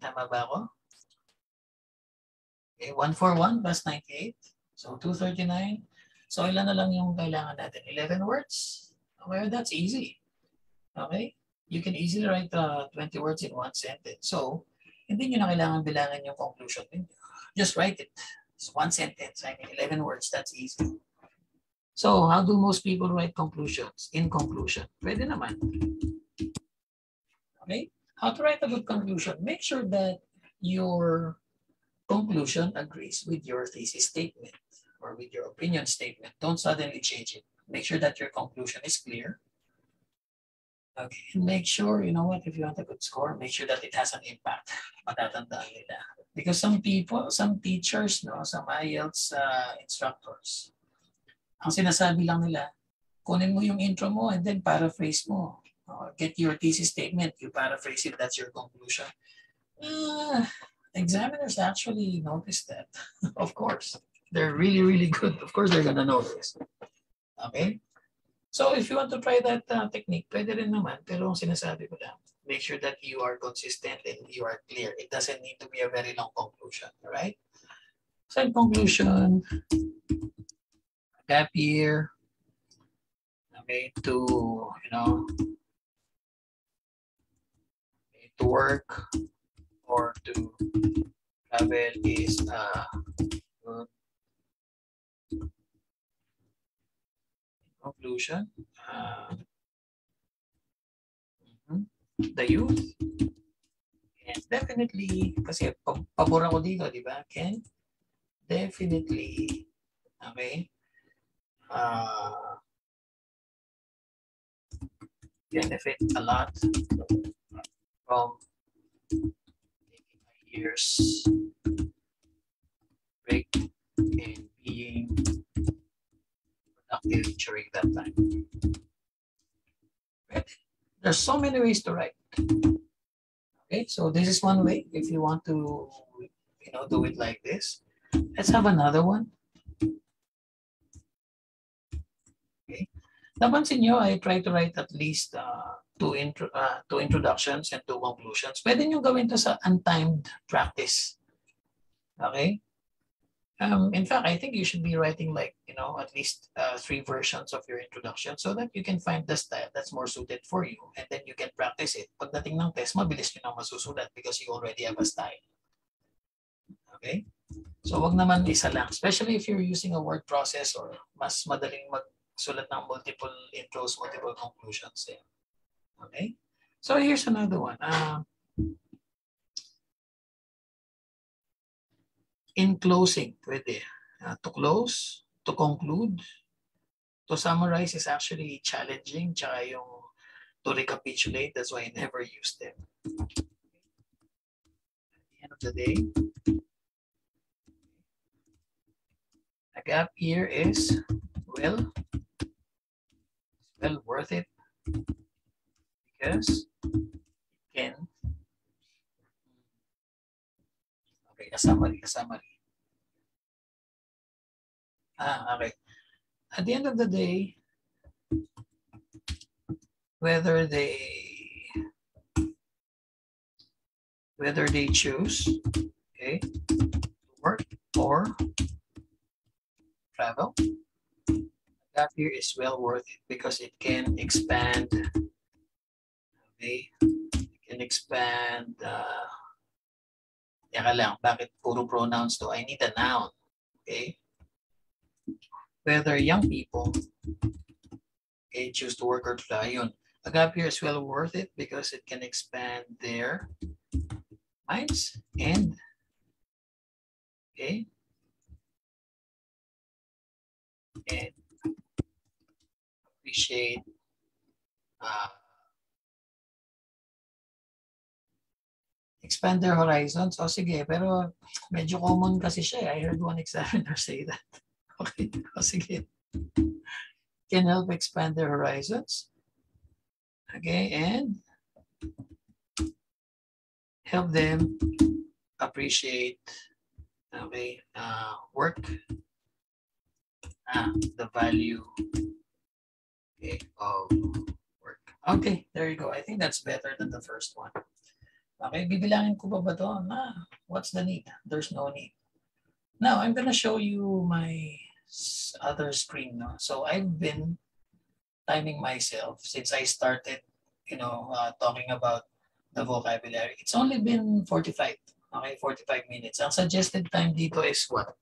Tama ba ako? Okay, 141 plus 98. So 239. So ilan na lang yung kailangan natin? 11 words? Okay, that's easy. Okay? You can easily write 20 words in one sentence. So, hindi nyo na kailangan bilangan yung conclusion. Just write it. It's one sentence. I mean, 11 words. That's easy. So, how do most people write conclusions? In conclusion. Pwede naman. Okay? How to write a good conclusion? Make sure that your conclusion agrees with your thesis statement or with your opinion statement. Don't suddenly change it. Make sure that your conclusion is clear. Okay, and make sure, you know what, if you want a good score, make sure that it has an impact. Matatandaan nila. Because some people, some teachers, no, some Ielts instructors, ang sinasabi lang nila, kunin mo yung intro mo and then paraphrase mo. Get your thesis statement, you paraphrase it, that's your conclusion. Examiners actually notice that. Of course, they're really, really good. Of course, they're gonna notice. Okay? So if you want to try that technique, pwede rin naman. Pero ang sinasabi ko lang, make sure that you are consistent and you are clear. It doesn't need to be a very long conclusion, all right? So in conclusion, gap year, okay, to, you know, to work or to travel is good conclusion. The youth, and definitely, kasi pabor ako dito, di ba? Can definitely, okay, benefit a lot from taking a year's break and being productive during that time. Right? There's so many ways to write. Okay, so this is one way. If you want to, you know, do it like this. Let's have another one. Okay. Napansin nyo, I try to write at least two introductions and 2 conclusions. Pwede nyo gawin to sa untimed practice. Okay? In fact, I think you should be writing like, you know, at least 3 versions of your introduction so that you can find the style that's more suited for you and then you can practice it. Pagdating ng test, mabilis nyo na masusulat because you already have a style. Okay? So wag naman isa lang, especially if you're using a word process or mas madaling magsulat ng multiple intros, multiple conclusions. Okay? So here's another one. In closing, pwede. To close, to conclude, to summarize is actually challenging. Tsaka yung to recapitulate, that's why I never use them. At the end of the day, a gap year is well worth it because it can, okay, a summary. Okay. At the end of the day, whether they choose, okay, to work or travel, gap year is well worth it because it can expand. Okay, it can expand. Teka lang, bakit puro pronouns to? I need a noun. Okay. Whether young people, okay, choose to work or travel, yun. A gap year is well worth it because it can expand their minds and, okay, and appreciate Expand their horizons. O sige, pero medyo common kasi siya. I heard one examiner say that. Okay, o sige. Can help expand their horizons. Okay, and help them appreciate, okay, work, the value, okay, of work. Okay, there you go. I think that's better than the first one. Okay, bibilangin ko ba to? What's the need? There's no need. Now, I'm gonna show you my other screen. No? So I've been timing myself since I started, talking about the vocabulary. It's only been 45. Okay, 45 minutes. Ang suggested time dito is what?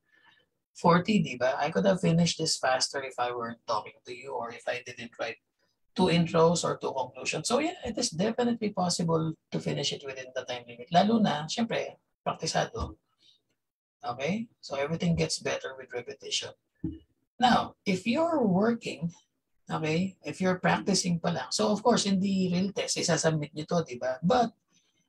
40, di ba? I could have finished this faster if I weren't talking to you or if I didn't write 2 intros or 2 conclusions. So yeah, it is definitely possible to finish it within the time limit. Lalo na, syempre, praktisado. Okay? So everything gets better with repetition. Now, if you're working, okay, if you're practicing pa lang, so of course, in the real test, isasubmit nyo to, di ba? But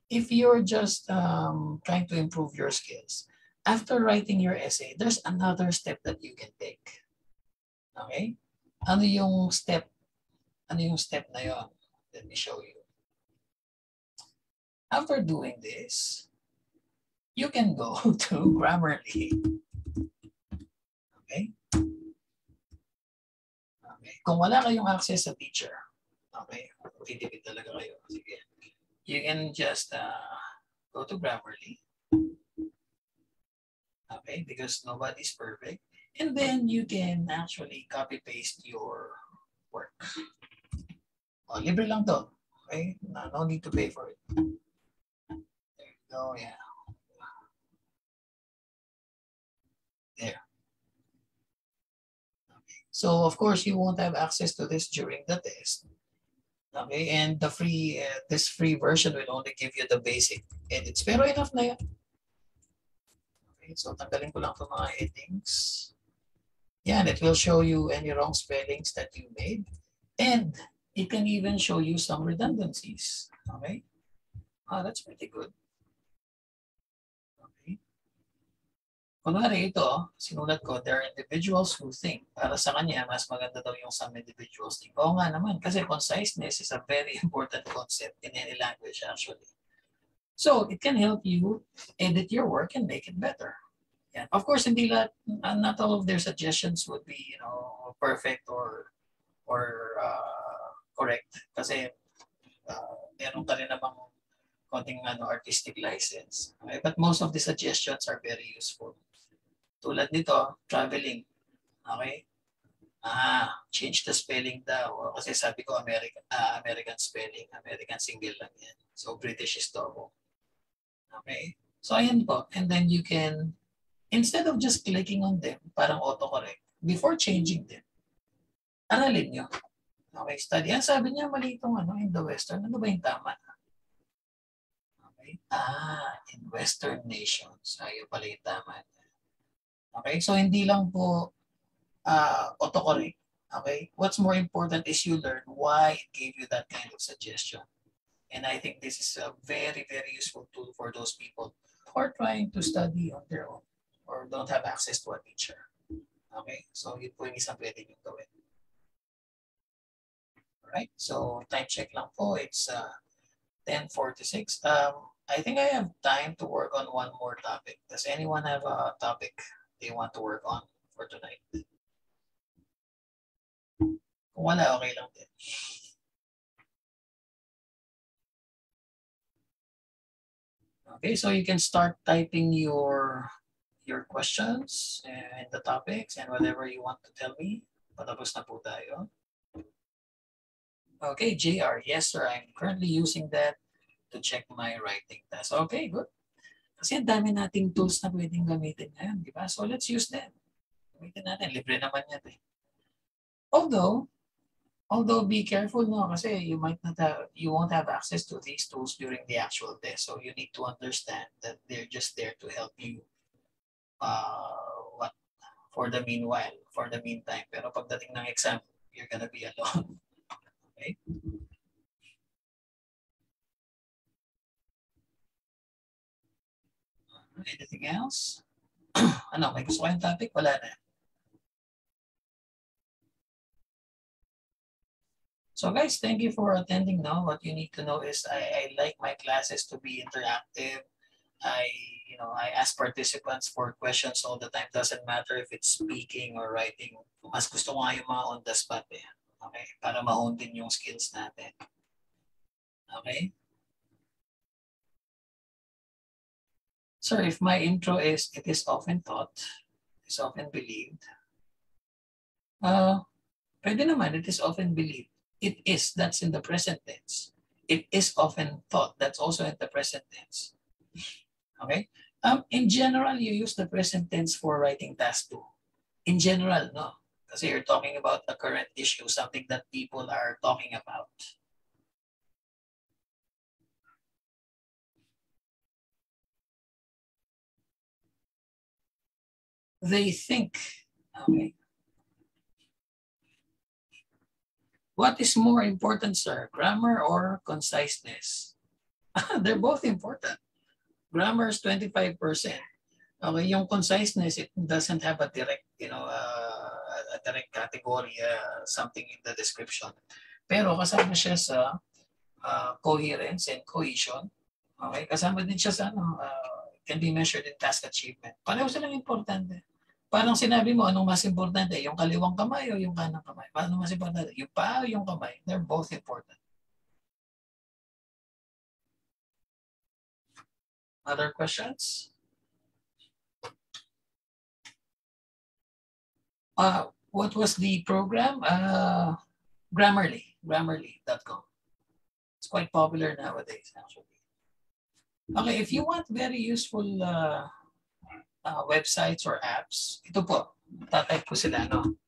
if you're just trying to improve your skills, after writing your essay, there's another step that you can take. Okay? Ano yung step na yon? Let me show you. After doing this, you can go to Grammarly. Okay? Okay. Kung wala kayong access sa teacher, okay, titipid talaga kayo. Sige. You can just go to Grammarly. Okay, because nobody's perfect. And then you can actually copy-paste your work. Oh, libre lang to. Okay? No need to pay for it. There you go, yeah. There. Okay. So, of course, you won't have access to this during the test. Okay, and the free, this free version will only give you the basic edits. Pero enough na yan. Okay, so tanggalin ko lang itong mga headings. Yan, it will show you any wrong spellings that you made. And it can even show you some redundancies. Okay? That's pretty good. Okay. Kunwari ito, sinulat ko, there are individuals who think, para sa kanya, mas maganda daw yung some individuals think. Oo nga naman, kasi conciseness is a very important concept in any language actually. So it can help you edit your work and make it better. Yeah. Of course, not all of their suggestions would be, perfect or correct. Kasi meron ka rin namang konting artistic license. Okay? But most of the suggestions are very useful. Tulad nito, traveling. Okay? Change the spelling daw. Kasi sabi ko American spelling, American single lang yan. So British is double. Okay? So ayan po. And then you can, instead of just clicking on them, parang autocorrect, before changing them, aralin nyo. Okay, study. Sabi niya, mali itong in the Western. Ano ba yung tama? Okay. In Western nations. Ayun pala yung tama. Okay, so hindi lang po autocorrect. Okay, what's more important is you learn why it gave you that kind of suggestion. And I think this is a very, very useful tool for those people who are trying to study on their own or don't have access to a teacher. Okay, so yun po yung isang pwede nyo gawin. Alright, so time check lang po. It's 10:46. I think I have time to work on one more topic. Does anyone have a topic they want to work on for tonight? Kung wala, okay lang din. Okay, so you can start typing your questions and the topics and whatever you want to tell me. Patapos na po tayo. Okay, JR, yes sir, I'm currently using that to check my writing test. Okay, good. Kasi ang dami nating tools na pwedeng gamitin ngayon, di ba? So let's use them. Gamitin natin, libre naman yan eh. Although be careful no, kasi you won't have access to these tools during the actual test. So you need to understand that they're just there to help you for the meantime. Pero pagdating ng exam, you're gonna be alone. Okay? Anything else? Ano, may gusto kayong topic? Wala na. So guys, thank you for attending now. What you need to know is I like my classes to be interactive. I ask participants for questions all the time. Doesn't matter if it's speaking or writing. Mas gusto ko nga yung mga on the spot eh. Okay? Para ma-hone din yung skills natin. Okay? Sir, if my intro is, it is often thought, is often believed. Pwede naman, it is often believed. It is, that's in the present tense. It is often thought, that's also in the present tense. Okay? In general, you use the present tense for writing task 2. In general, no. Kasi you're talking about a current issue, something that people are talking about. They think, okay. What is more important, sir? Grammar or conciseness? They're both important. Grammar is 25%. Okay, yung conciseness, it doesn't have a direct, a direct category, something in the description. Pero kasama siya sa coherence and cohesion. Okay, kasama din siya sa can be measured in task achievement. Pareho silang importante. Parang sinabi mo, anong mas importante? Yung kaliwang kamay o yung kanang kamay? Paano mas importante? Yung paa o yung kamay? They're both important. Other questions? What was the program? Grammarly.com. It's quite popular nowadays, actually. Okay, if you want very useful websites or apps, ito po, tatype ko sila, no?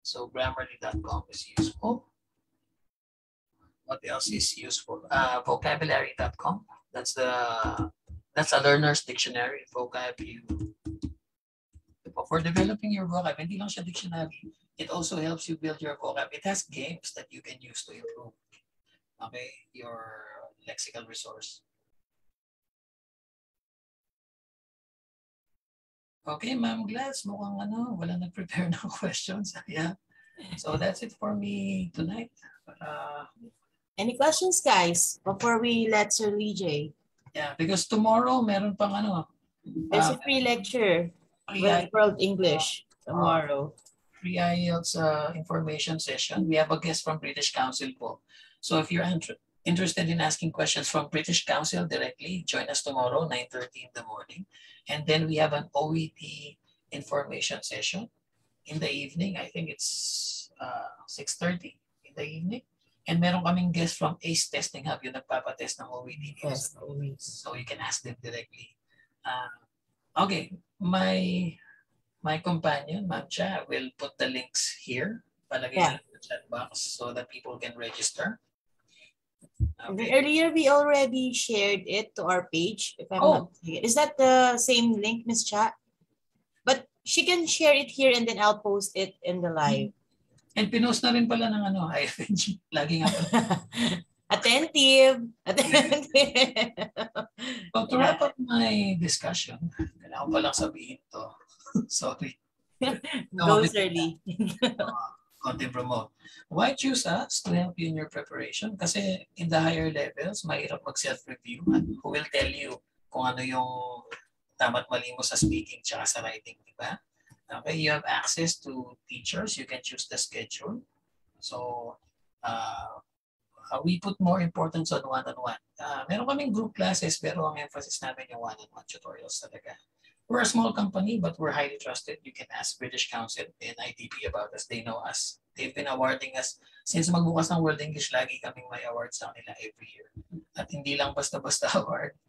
So, Grammarly.com is useful. What else is useful? Vocabulary.com. That's a learner's dictionary. Vocab, for developing your vocab, hindi lang siya dictionary. It also helps you build your vocab. It has games that you can use to improve, okay, your lexical resource. Okay, Ma'am Glass, mukhang wala nag-prepare ng questions. Yeah. So that's it for me tonight. Any questions, guys, before we let Sir Lee J? Yeah, because tomorrow meron pang there's a free lecture. World English tomorrow. Free Ielts information session. We have a guest from British Council po. So if you're interested in asking questions from British Council directly, join us tomorrow, 9:30 in the morning. And then we have an OET information session in the evening. I think it's 6:30 in the evening. And meron kaming guest from ACE Testing Hub, yung nagpapatest ng OET. Yes, so you can ask them directly. Okay, my companion, Ma'am Cha, will put the links here. Palagay in the chat box so that people can register. Okay. Earlier, we already shared it to our page. If I'm not mistaken. Is that the same link, Miss Cha? But she can share it here and then I'll post it in the live. And pinost na rin pala ng IFNG. Lagi nga pala. Attentive. So to wrap up my discussion, kailangan ko palang sabihin to. Sorry. Go, Sir Lee. Content promote. Why choose us to help you in your preparation? Kasi in the higher levels, mahirap mag-self-review at who will tell you kung ano yung tama't mali mo sa speaking tsaka sa writing, di ba? Okay, you have access to teachers. You can choose the schedule. So, we put more importance on one-on-one. Meron kaming group classes pero ang emphasis namin yung one-on-one tutorials talaga. We're a small company but we're highly trusted. You can ask British Council and IDP about us. They know us. They've been awarding us. Since magbukas ng World English, lagi kaming may awards sa nila every year. At hindi lang basta-basta award.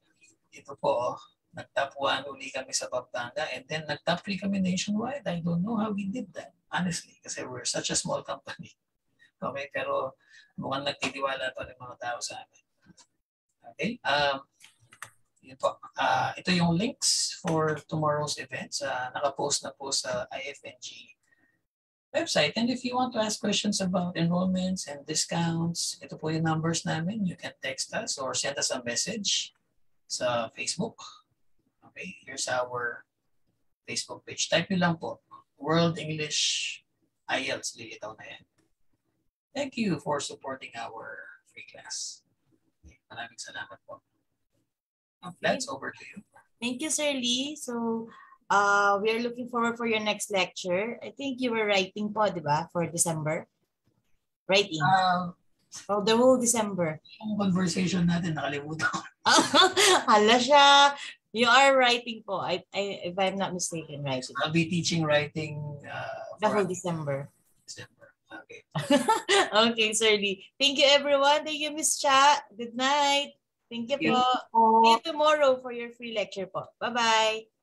Ito po, nag-top 1 uli kami sa Pampanga and then nag-top 3 kami nationwide. I don't know how we did that, honestly, kasi we're such a small company. Okay, pero mukhang nagtitiwala pa rin mga tao sa amin. Okay, ito yung links for tomorrow's events. Nakapost na po sa IFNG website. And if you want to ask questions about enrollments and discounts, ito po yung numbers namin. You can text us or send us a message sa Facebook. Okay, here's our Facebook page. Type nyo lang po, World English Ielts. Lilitaw na yan. Thank you for supporting our free class. Maraming salamat po. That's over to you. Thank you, Sir Lee. So, we are looking forward for your next lecture. I think you were writing po, di ba? For December? Writing. For the whole December. Yung conversation natin, nakalimutan ko. Hala siya. You are writing po. If I'm not mistaken, writing. I'll be teaching writing the whole December. Okay. Okay, Sir Lee. Thank you, everyone. Thank you, Miss Cha. Good night. Thank you po. See you tomorrow for your free lecture po. Bye-bye.